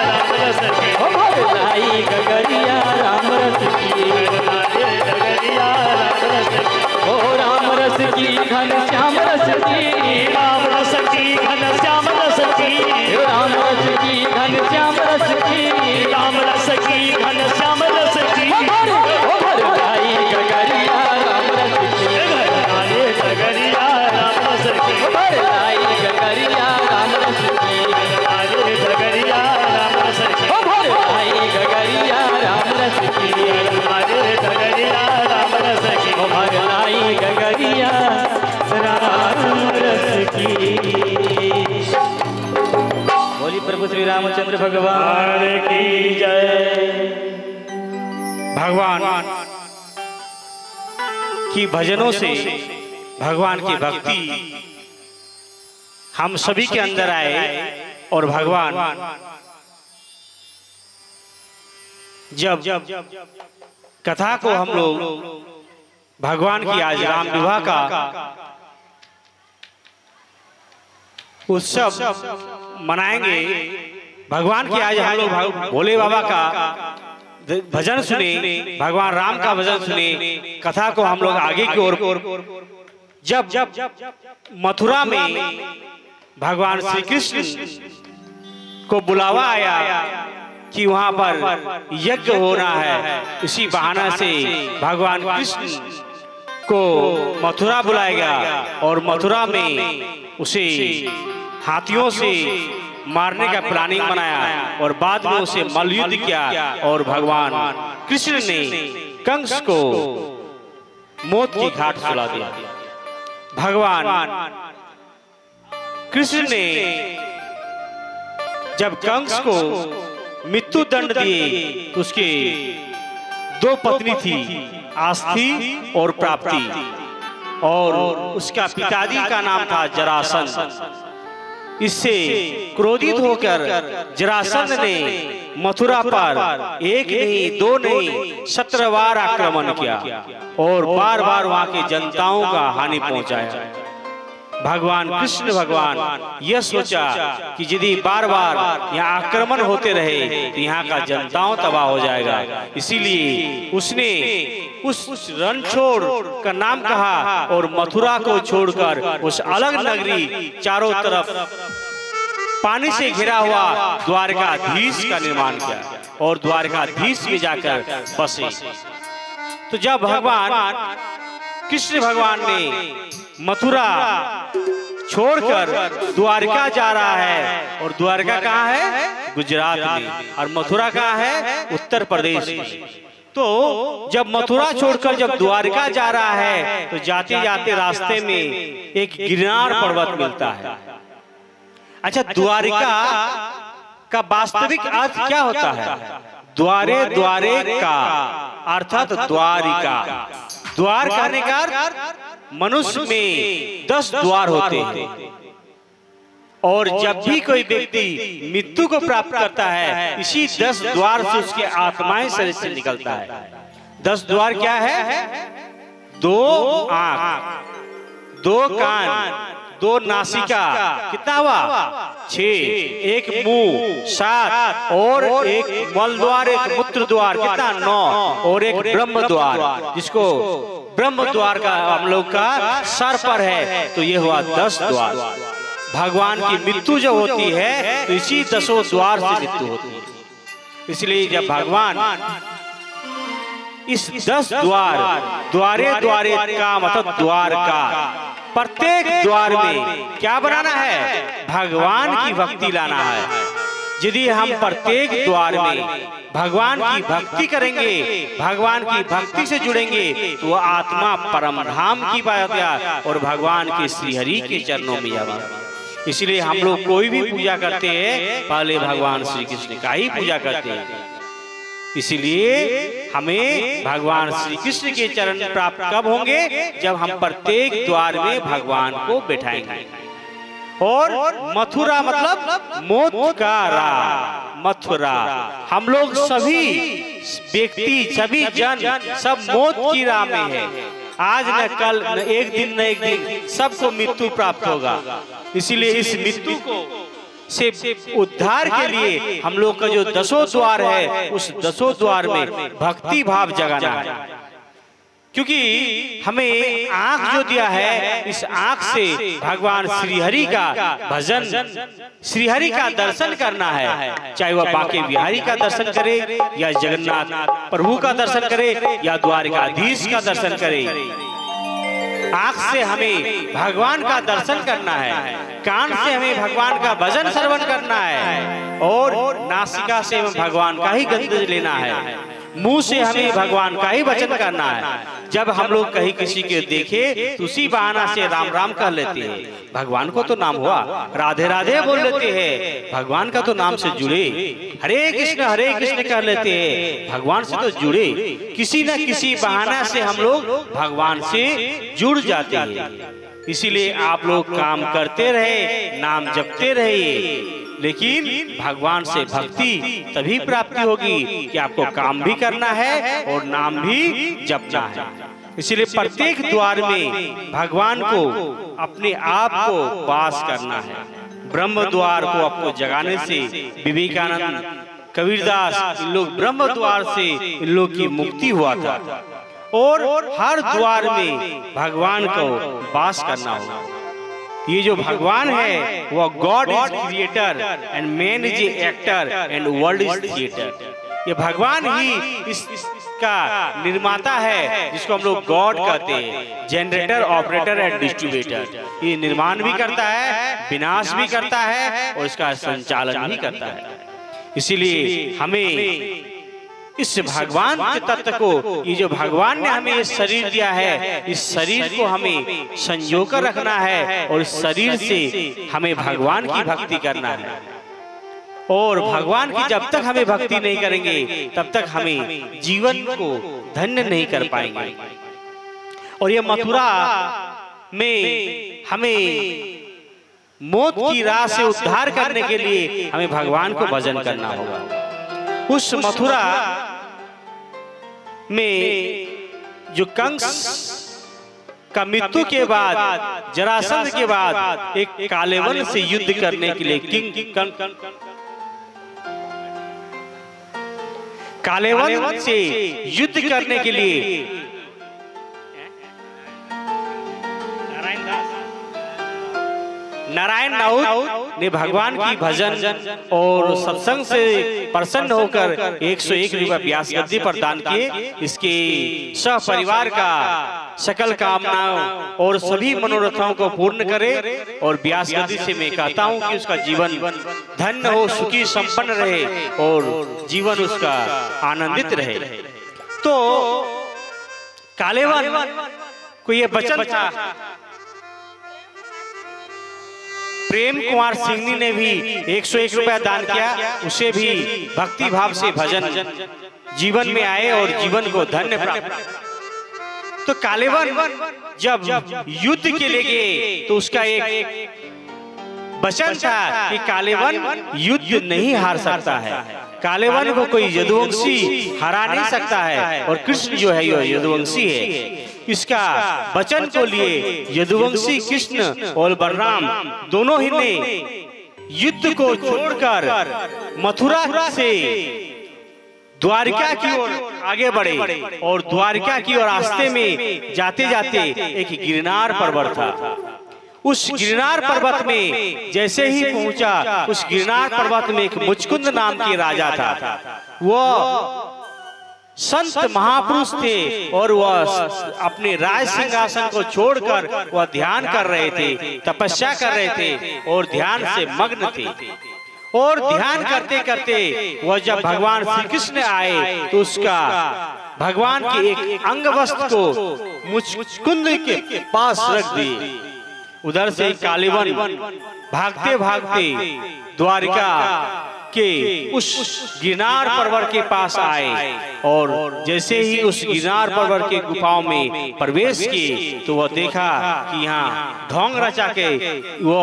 राम रस की, भर लाई गगरिया राम रस की, हरे गगरिया राम रस की, ओ राम रस की घनश्याम रस की, राम रस की घनश्याम रस की, राम रस की घनश्याम रस की, राम रस की घनश्याम रस की। भर लाई गगरिया राम रस की, हरे गगरिया राम रस की, भर लाई गगरिया राम रस की, हरे गगरिया राम रस की, भर लाई गगरिया राम रस की, हरे गगरिया राम रस की, भर लाई गगरिया राम रस की। बोली प्रभु श्री रामचंद्र भगवान की जय। भगवान की भजनों से भगवान की भक्ति हम सभी के अंदर आए और भगवान जब कथा को हम लोग भगवान की आज राम विवाह का उत्सव मनाएंगे, भगवान की आज हम लोग भोले बाबा का भजन सुने, भगवान राम का भजन सुने, कथा को हम लोग आगे की ओर जब मथुरा में भगवान श्री कृष्ण को बुलावा आया कि वहां पर यज्ञ होना है, इसी बहाना से भगवान कृष्ण को मथुरा बुलाया गया और मथुरा में उसे हाथियों से मारने का प्लानिंग बनाया और बाद में उसे मल्लयुद्ध किया और भगवान कृष्ण ने कंस को मौत की घाट सुला दिया। भगवान कृष्ण ने जब कंस को मृत्यु दंड दिए तो उसके दो पत्नी थी, आस्थि और प्राप्ति, और उसका पिताजी का नाम था जरासंध। इससे क्रोधित होकर जरासंध ने मथुरा पर एक नहीं दो नहीं 17 बार आक्रमण किया और बार बार वहां के जनताओं का हानि पहुंचाया। भगवान कृष्ण भगवान यह सोचा कि यदि बार बार यहाँ आक्रमण होते रहे तो यहाँ का जनताओं तबाह हो जाएगा, इसीलिए उसने उस रणछोड़ का नाम कहा और मथुरा को छोड़कर उस अलग नगरी चारों तरफ पानी से घिरा हुआ द्वारकाधीश का निर्माण किया और द्वारकाधीश में जाकर बसे। तो जब भगवान कृष्ण भगवान ने मथुरा छोड़कर द्वारका जा रहा है, और द्वारका कहाँ है? गुजरात में, और मथुरा कहाँ है? उत्तर प्रदेश में। तो जब मथुरा छोड़कर जब द्वारका जा रहा है तो जाते जाते रास्ते में एक गिरनार पर्वत मिलता है। अच्छा, द्वारिका का वास्तविक अर्थ क्या होता है? द्वारे द्वारे का अर्थात द्वारिका। द्वार कहने का अर्थ मनुष्य में 10 द्वार होते हैं, और जब भी कोई व्यक्ति मृत्यु को प्राप्त करता है इसी 10 द्वार से उसके आत्माएं शरीर से निकलता है। 10 द्वार क्या है? 2 आंख, 2 कान, 2 नासिका, कितना हुआ? 6, 1 मुंह, 7, और एक मल द्वार, एक मूत्र द्वार, कितना? 9, और एक ब्रह्म द्वार, जिसको ब्रह्म द्वार का हम लोग का सर पर है, तो ये हुआ 10 द्वार। भगवान की मृत्यु जब होती है तो इसी 10 द्वार से मृत्यु होती है। इसलिए जब भगवान इस 10 द्वारे द्वारे का मतलब द्वार का प्रत्येक द्वार में क्या बनाना है? भगवान की भक्ति लाना है। यदि हम प्रत्येक द्वार में भगवान की भक्ति करेंगे, भगवान की भक्ति से जुड़ेंगे, तो वह आत्मा परम धाम की पाया और भगवान के श्री हरि के चरणों में जाएगा। इसलिए हम लोग कोई भी पूजा करते हैं पहले भगवान श्री कृष्ण का ही पूजा करते हैं। इसलिए हमें भगवान श्री कृष्ण के चरण प्राप्त कब होंगे? जब हम प्रत्येक द्वार में भगवान को बैठाएंगे। और मथुरा मतलब मौत का राह, मथुरा। हम लोग सभी व्यक्ति, सभी जन सब मौत की राह में है। आज न कल, न एक दिन न एक दिन सबको मृत्यु प्राप्त होगा। इसीलिए इस मृत्यु को से उद्धार के लिए हम लोग का जो 10 द्वार है उस 10 द्वार में भक्ति भाव जगाना है। क्योंकि हमें आंख जो दिया है, इस आंख से भगवान श्रीहरि का भजन, श्रीहरि का दर्शन करना है। चाहे वह बांके बिहारी का दर्शन करे, या जगन्नाथ प्रभु का दर्शन करे, या द्वारकाधीश का दर्शन करे। आंख से हमें भगवान का दर्शन करना है, कान से हमें भगवान का भजन श्रवण करना है, और नासिका से हमें भगवान का ही गंध लेना है। मुंह से हमें भगवान का ही वचन करना है। जब हम लोग कहीं किसी के देखे तो उसी बहाना से राम राम कह लेते हैं। भगवान को तो नाम हुआ, राधे राधे बोल लेते हैं, भगवान का तो नाम से जुड़े, हरे कृष्ण कह लेते हैं, भगवान से तो जुड़े। किसी न किसी बहाना से हम लोग भगवान से जुड़ जाते हैं। इसीलिए आप लोग काम करते रहे, नाम जपते रहिए, लेकिन भगवान से भक्ति तभी प्राप्ति होगी कि आपको काम भी करना है और नाम भी जपना है। इसलिए प्रत्येक द्वार में भगवान को अपने आप को वास करना है। ब्रह्म द्वार को आपको जगाने से विवेकानंद, कबीरदास, इन लोग ब्रह्म द्वार से इन लोग की मुक्ति हुआ था। और हर द्वार में भगवान को वास करना होगा। ये जो भगवान है वो God is creator and man is actor and world is theatre. ये भगवान ही इसका निर्माता है, जिसको हम लोग गॉड कहते हैं, जनरेटर, ऑपरेटर एंड डिस्ट्रीब्यूटर। ये निर्माण भी करता है, विनाश भी करता है और इसका संचालन भी करता है। इसीलिए हमें इस भगवान के तत्व को, ये जो भगवान ने हमें ये शरीर दिया है, इस शरीर को हमें संजो कर रखना है और इस शरीर से हमें भगवान की भक्ति करना है। और भगवान की जब तक हमें भक्ति नहीं करेंगे तब तक हमें जीवन को धन्य नहीं कर पाएंगे। और ये मथुरा में हमें मौत की राह से उद्धार करने के लिए हमें भगवान को भजन करना होगा। उस मथुरा में जो कंस का मृत्यु के बाद, जरासंध के बाद एक कालेवन से युद्ध करने के लिए कालेवन से युद्ध करने के लिए नारायण नाउद ने भगवान की भजन और सत्संग से प्रसन्न होकर 101 रुपये व्यास गद्दी पर दान किए। इसके सह परिवार का सकल कामनाओं और सभी मनोरथों को पूर्ण करे। और व्यास गद्दी से मैं कहता हूँ कि उसका जीवन धन्य हो, सुखी संपन्न रहे और जीवन उसका आनंदित रहे। तो कालेवन को ये वचन था। प्रेम कुमार सिंह ने भी 101 रुपया दान किया, उसे भी भक्ति भाव से भजन जीवन में आए और जीवन को धन्य प्राप्त। तो कालेवन जब युद्ध के लिए गए तो उसका एक वचन था कि कालेवन युद्ध नहीं हार सकता है, कालेवन को कोई यदुवंशी हरा नहीं सकता है। और कृष्ण जो है ये यदुवंशी है। इसका वचन को लिए यदुवंशी कृष्ण और बलराम दोनों ही ने युद्ध को छोड़कर मथुरा से द्वारिका की ओर आगे बढ़े। और द्वारिका की ओर रास्ते में जाते जाते एक गिरनार पर्वत था। उस गिरनार पर्वत में जैसे ही पहुंचा, उस गिरनार पर्वत में एक मुचकुंद नाम के राजा था। वो संत महापुरुष थे और वह अपने राज सिंहासन को छोड़कर वह ध्यान कर रहे थे, तपस्या कर रहे थे और ध्यान से मग्न थे। और ध्यान करते करते वह जब भगवान श्री कृष्ण आए तो उसका भगवान के एक अंग वस्त्र को मुचकुंद के पास रख दिए। उधर से कालेवन भागते भागते द्वारिका के उस गिरनार पर्वत के पास आए। और जैसे ही उस गिरनार पर्वत के गुफाओं में प्रवेश किए तो वह देखा कि यहाँ ढोंग रचा के वो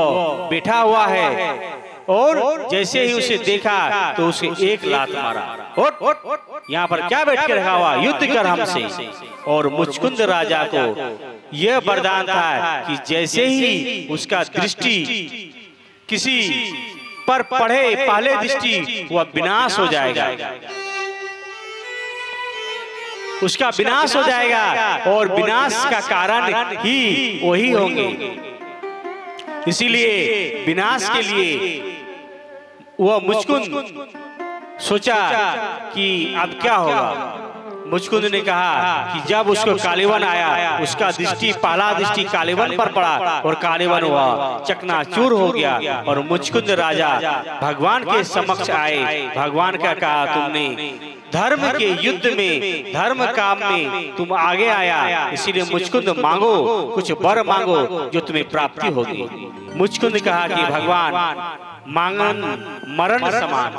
बैठा हुआ है। और जैसे ही उसे देखा तो उसे एक लात मारा, यहाँ पर क्या बैठ के रखा हुआ, युद्ध कर हमसे। और मुचकुंद राजा को यह वरदान था कि जैसे ही उसका दृष्टि किसी पर पढ़े, पहले दृष्टि वह विनाश हो जाएगा, उसका विनाश हो जाएगा और विनाश का कारण ही वही होंगे। इसीलिए विनाश के लिए वह मुचकुंद सोचा कि अब क्या होगा। मुचकुंद ने कहा कि जब उसको कालीवन आया, उसका दृष्टि पहला दृष्टि कालीवन पर पड़ा और कालीवन हुआ चकनाचूर हो गया। और मुचकुंद राजा भगवान के समक्ष आए। भगवान का कहा, तुमने धर्म के युद्ध में, धर्म काम में तुम आगे आया, इसीलिए मुचकुंद मांगो, कुछ वर मांगो जो तुम्हें प्राप्ति होगी। मुचकुंद ने कहा कि भगवान मांगन मरण समान।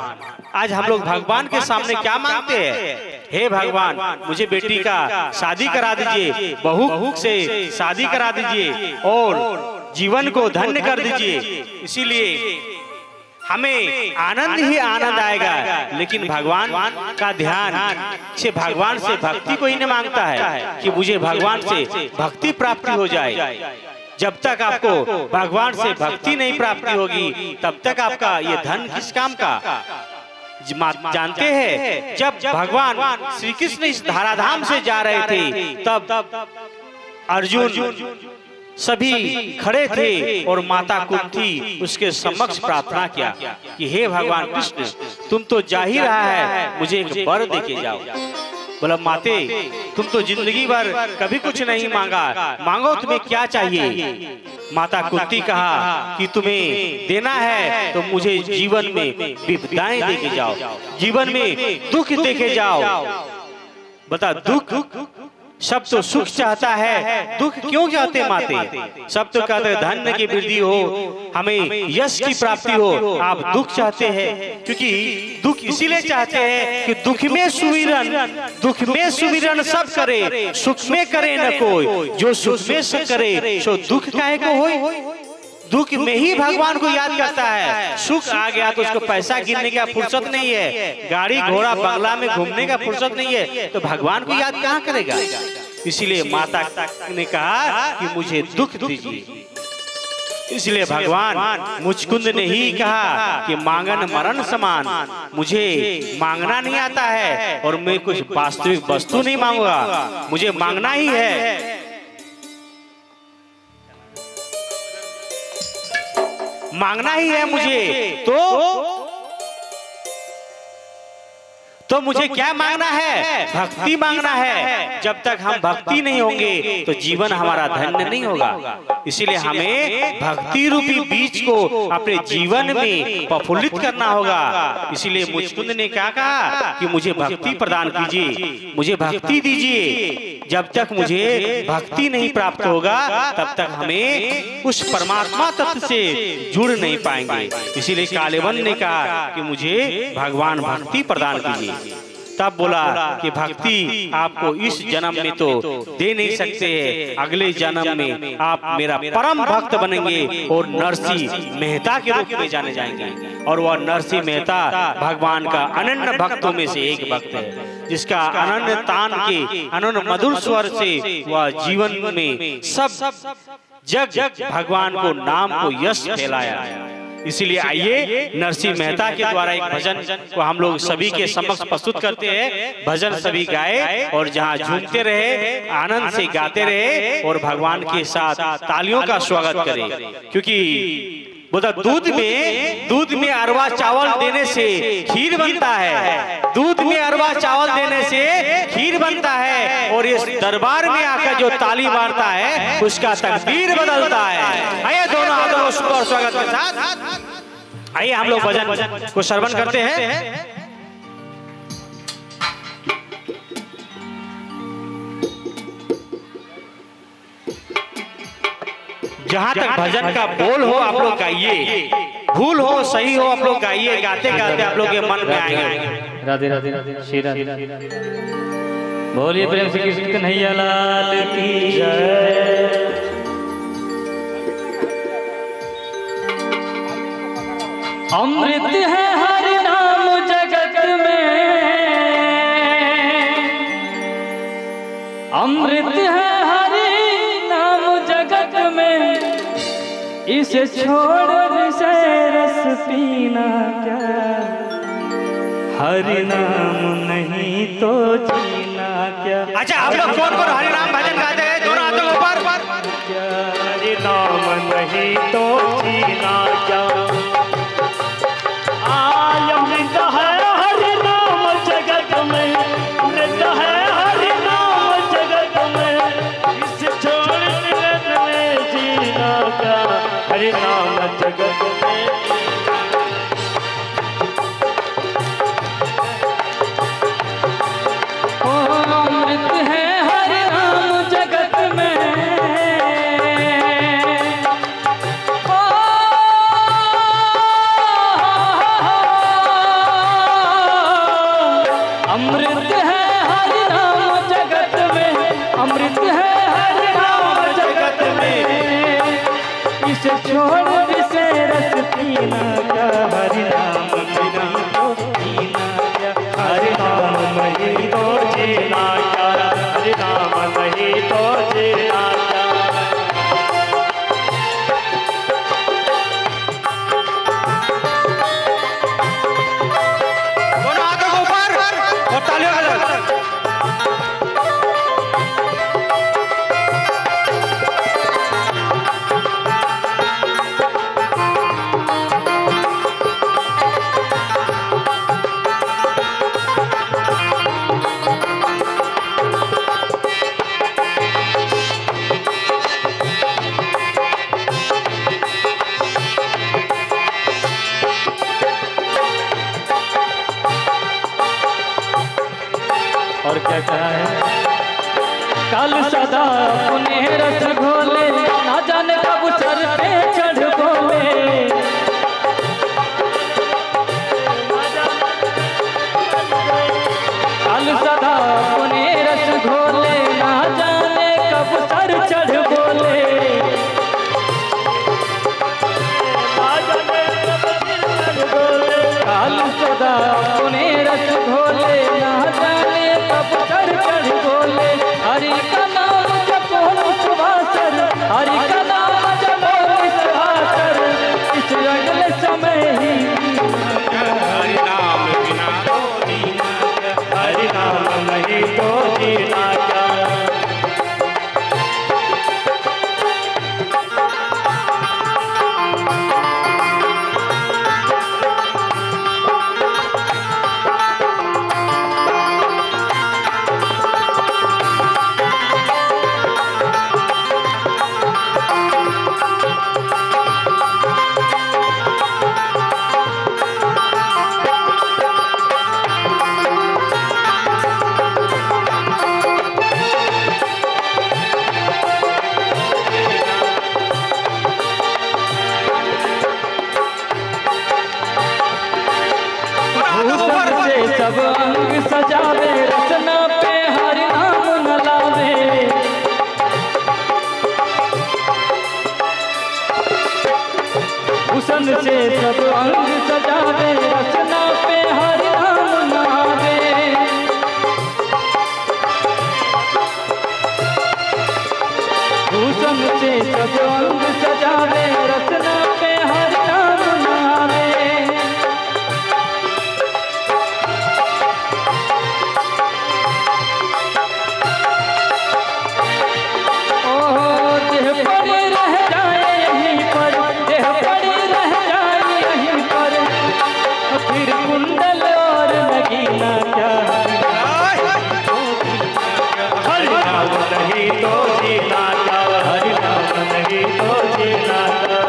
आज हम लोग भगवान के सामने क्या मांगते हैं? हे भगवान, मुझे बेटी का शादी करा दीजिए, बहू से शादी करा दीजिए और जीवन को धन्य कर दीजिए। इसीलिए हमें आनंद ही आनंद आएगा। लेकिन भगवान का ध्यान से भगवान से भक्ति को ही नहीं मांगता है कि मुझे भगवान से भक्ति प्राप्ति हो जाए। जब तक आपको भगवान से भक्ति नहीं प्राप्ति होगी, तब तक आपका ये धन किस काम का? जानते हैं, जब भगवान श्री कृष्ण इस धराधाम से जा रहे थे, तब अर्जुन सभी खड़े थे और माता कुंती उसके समक्ष प्रार्थना किया कि हे भगवान कृष्ण, तुम तो जा ही रहा है, मुझे एक वर दे के जाओ। बोला, माते तुम तो जिंदगी भर कभी कुछ नहीं मांगा, मांगो तुम्हें क्या चाहिए? माता कुंती कहा कि तुम्हें देना है तो मुझे जीवन में विपदाएं दे के जाओ, जीवन में दुख दे के जाओ। बता, दुख सब तो सुख चाहता है, दुख क्यों चाहते माते? सब तो कहते हैं धन्य की वृद्धि हो, हमें यश की प्राप्ति हो, आप दुख चाहते हैं। क्योंकि दुख इसीलिए चाहते हैं कि दुख में सुमिरन सब करे, सुख में करे न कोई, जो सुख में से करे सो दुख काहे को होई। दुख में ही भगवान को याद करता है। सुख आ गया तो उसको पैसा गिनने का फुर्सत नहीं है, गाड़ी घोड़ा बंगला में घूमने का फुर्सत नहीं है, तो भगवान को याद कहाँ करेगा? इसीलिए माता ने कहा कि मुझे दुख दीजिए। इसलिए भगवान मुचकुंद ने ही कहा कि मांगन मरण समान, मुझे मांगना नहीं आता है और मैं कुछ वास्तविक वस्तु नहीं मांगूंगा, मुझे मांगना ही है। मांगना ही है मुझे, तो मुझे क्या मांगना है? भक्ति मांगना है। जब तक हम भक्ति नहीं होंगे तो जीवन हमारा धन्य नहीं होगा। इसीलिए हमें भक्ति रूपी बीज को अपने जीवन में प्रफुल्लित करना होगा। इसीलिए मुचकुंद ने क्या कहा कि मुझे भक्ति प्रदान कीजिए, मुझे भक्ति दीजिए। जब तक मुझे भक्ति नहीं प्राप्त होगा तब तक हमें उस परमात्मा तत्व से जुड़ नहीं पाएंगे। इसीलिए कालीवन ने कहा कि मुझे भगवान भक्ति प्रदान कीजिए। तब बोला कि भक्ति आपको इस जन्म में तो दे नहीं सकते हैं, अगले जन्म में आप मेरा परम भक्त बनेंगे और नरसिंह मेहता के रूप में जाने जाएंगे। और वह नरसिंह मेहता भगवान का अनन्य भक्तों में से एक भक्त है, जिसका अनन्य तान के अनन्य मधुर स्वर से वह जीवन में सब जग भगवान को नाम को यश फैलाया। इसीलिए आइए नरसिंह मेहता के द्वारा एक भजन को हम लोग सभी के समक्ष प्रस्तुत करते हैं। भजन सभी गाए और जहाँ झूमते रहे, आनंद से गाते रहे और भगवान के साथ तालियों का स्वागत करें। क्योंकि बोला दूध में अरवा चावल देने से खीर बनता है, दूध में अरवा चावल देने से खीर बनता है, और इस दरबार में आकर जो ताली मारता है उसका तकदीर बदलता है। आइए दोनों हाथों को शुभ और स्वागत के साथ आइए हम लोग भजन को श्रवण करते हैं। जहाँ तक भजन का बोल हो आप लोग गाइए, भूल हो सही हो आप लोग गाइए, गाते गाते आप लोग के मन में आएंगे। राधे राधे श्री राधे। बोलिए प्रेम से कृष्ण कन्हैया लाल की जय। अमृत है हरि नाम जगत में, अमृत है हरि नाम जगत में, इसे छोड़ से रस पीना क्या, हरि नाम नहीं तो जीना क्या। अच्छा आप लोग कौन कौन हरि नाम भजन गाते हैं? दोनों हाथों ऊपर। हरि नाम नहीं तो जीना क्या, अमृत है हरि नाम जगत में, अमृत है जगत में अमृत है हर नाम जगत में, अमृत है हर नाम जगत में, अमृत है हर नाम जगत में, इसे छोड़ से रस पीना क्या, हरि नाम बिना तो पीना क्या, हरि नाम नहीं तो जीना क्या, हरि नाम नहीं तो जीना क्या। दोनों हाथों को ऊपर और तालियों के साथ। और क्या कहा है, कल सदा अपने रस घोले, ना जाने कब सर पे चढ़ बोले, कल सदा अपने रस घोले, ना जाने कब सर चढ़ बोले, कल सदा अपने रस घोले, ना जाने कब सर चढ़ बोले, हरि का नाम जपो निस्वासर, हरि का नाम जपो निस्वासर, इस अगले समय ही हरि नाम बिना तो जीना क्या, हरि नाम नहीं तो जीना क्या। भूषण से सब अंग सजावे, रचना पे हरि नाम न लावे, भूषण से सब अंग सजावे, रचना पे हरि नाम न आवे, भूषण से सब अंग सजावे, रचना पे हरि नाम न आवे, देह पड़े रह जाए यहीं पर, देह पड़े रह जाए यहीं पर, फिर कुंडल और नगीना क्या, हरि नाम नहीं तो जीना क्या, हरि नाम नहीं तो जीना क्या।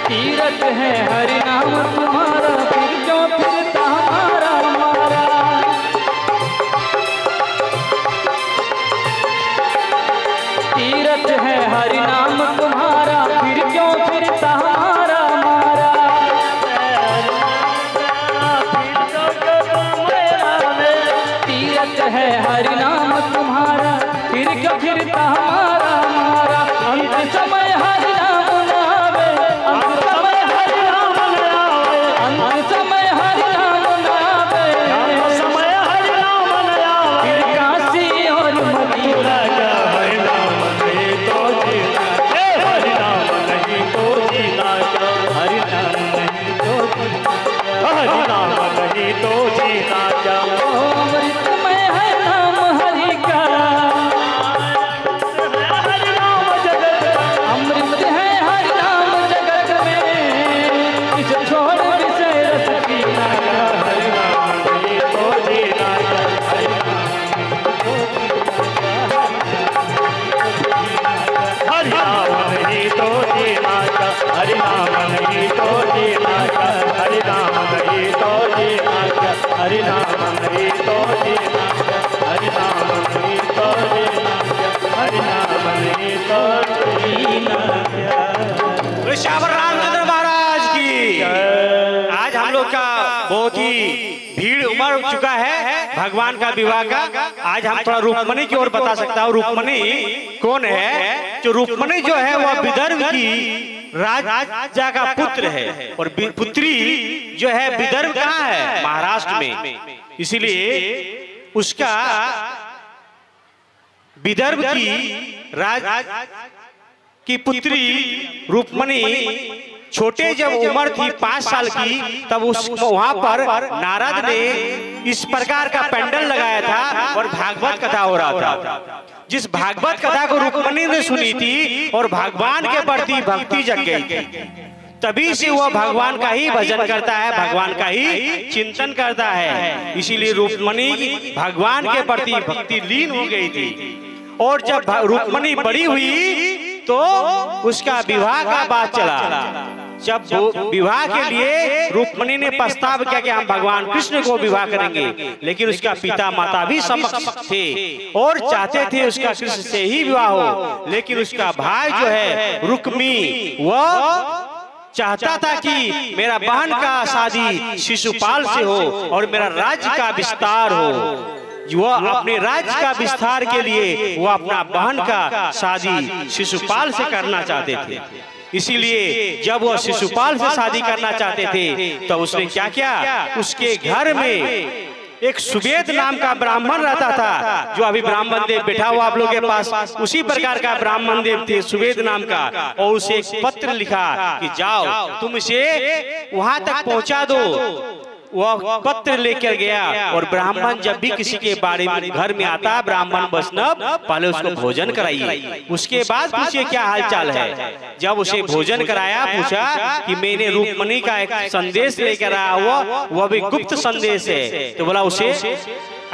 तीरथ है हरि नाम तुम्हारा, फिर क्यों फिरता हमारा हमारा, तीरथ है हरि नाम तुम्हारा, फिर क्यों फिरता हमारा हमारा, फिर तो हरि नाम नहीं तो हरि नाम नहीं तो जीना क्या। अमृतमय है नाम हरि का, हरि नाम जगत अमृत है हरि नाम जगत में, इसे छोड़ विषय रस पीना का। हरि नाम नहीं तो जीना क्या। हरि नाम नहीं तो जीना क्या। हरि नाम नहीं तो जीना क्या। हरि नाम नहीं तो जीना क्या। हरि नाम नहीं तो जीना क्या। हरि नाम नहीं तो जीना क्या। हरि नाम नहीं तो जीना क्या। श्यावर रामचंद्र महाराज की। आज हम लोग का बहुत ही भीड़ उमड़ चुका है भगवान का विवाह का। आज हम थोड़ा रूपमणि की ओर बता सकता हूँ। रूपमणि कौन है? जो रूपमणि जो है वह विदर्भ की राजा का पुत्र है, और पुत्री जो है विदर्भ कहाँ है? महाराष्ट्र में। इसीलिए उसका विदर्भ की पुत्री रूपमणि छोटे जब उम्र थी 5 साल की, तब उस वहां पर नारद ने इस प्रकार का पेंडल लगाया था और भागवत कथा हो रहा था। जिस भागवत कथा को रूपमणि ने सुनी थी और भगवान के प्रति भक्ति जग गई थी, तभी से वह भगवान का ही भजन करता है, भगवान का ही चिंतन करता है। इसीलिए रूपमणि भगवान के प्रति भक्ति लीन हो गई थी। और जब रूपमणि बड़ी हुई तो उसका विवाह का बात चला। जब विवाह के लिए रूपमणि ने प्रस्ताव किया कि हम भगवान कृष्ण को विवाह करेंगे, लेकिन उसका पिता माता भी समक्ष थे और चाहते थे उसका कृष्ण से ही विवाह हो। लेकिन उसका भाई जो है रुक्मी, वह चाहता था कि मेरा बहन का शादी शिशुपाल से हो और मेरा राज्य का विस्तार हो। वह अपने राज्य का विस्तार के लिए वह अपना बहन का शादी शिशुपाल से करना चाहते थे। इसीलिए जब वह शिशुपाल से शादी करना चाहते थे तो उसने क्या किया? उसके घर में एक सुवेद नाम का ब्राह्मण रहता था, जो अभी ब्राह्मण देव बैठा हुआ आप लोगों के पास, उसी प्रकार का ब्राह्मण देव थे सुवेद नाम का। और उसे एक पत्र लिखा कि जाओ तुम इसे वहां तक पहुंचा दो। वह पत्र लेकर गया और ब्राह्मण जब भी किसी के बारे में घर में आता, ब्राह्मण वैष्णव, पहले उसको भोजन कराइए, उसके बाद पूछिए क्या हालचाल है। जब उसे भोजन कराया, पूछा कि मैंने रूपमणि का एक संदेश लेकर आया हुआ, वह भी गुप्त संदेश है। तो बोला उसे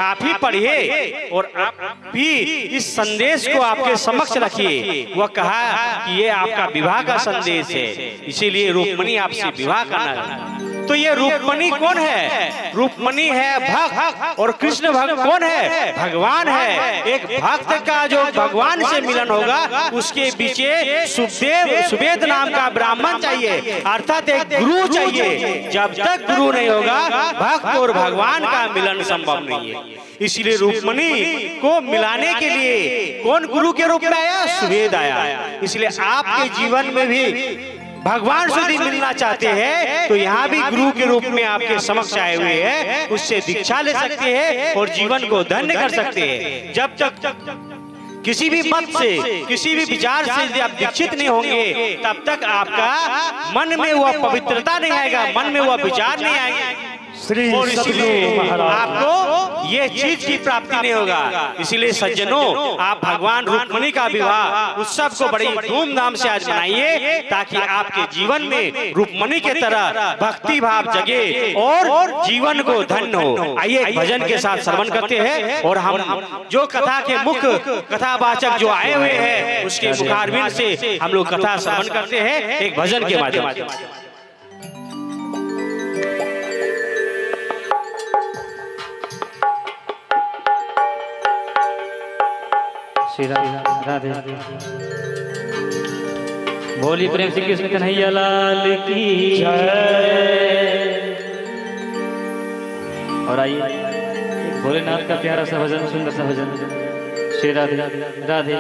आप ही पढ़िए और आप भी इस संदेश को आपके समक्ष रखिए। वह कहा कि ये आपका विवाह का संदेश है, इसीलिए रूपमणि आपसे विवाह करना। तो ये रूपमणि कौन है? रूपमणि है भक्त, और कृष्ण भक्त कौन है? भगवान है। एक भक्त का जो भगवान से मिलन होगा, उसके पीछे सुवेद नाम का ब्राह्मण चाहिए, अर्थात एक गुरु चाहिए। जब तक गुरु नहीं होगा, भक्त और भगवान का मिलन संभव नहीं है। इसलिए रूपमणि को मिलाने के लिए कौन गुरु के रूप में आया? सुवेद आया। इसलिए आपके जीवन में भी भगवान से यदि मिलना चाहते हैं तो यहाँ भी गुरु के रूप में आपके समक्ष आए हुए हैं, उससे दीक्षा ले सकते हैं और जीवन को धन्य कर सकते हैं। जब तक किसी भी मत से, किसी भी विचार से यदि आप दीक्षित नहीं होंगे, तब तक आपका मन में वह पवित्रता नहीं आएगा, मन में वह विचार नहीं आएगा, और इसलिए आपको ये चीज की प्राप्ति नहीं होगा। इसलिए सज्जनों, आप भगवान रूपमणि का विवाह उत्सव को बड़ी धूमधाम से आज मनाइए, ताकि आपके जीवन में रूपमणि के तरह भक्ति भाव जगे और जीवन को धन्य हो। आइए एक भजन के साथ श्रवण करते हैं, और हम जो कथा के मुख्य कथावाचक जो आए हुए हैं, उसके मुखारविंद से हम लोग कथा श्रवण करते हैं एक भजन के माध्यम से। श्री राधे बोली प्रेम श्री कृष्ण कन्हैया लाल की जय। और आइए भोलेनाथ का प्यारा सा भजन, सुंदर सा भजन। श्री राधे राधे।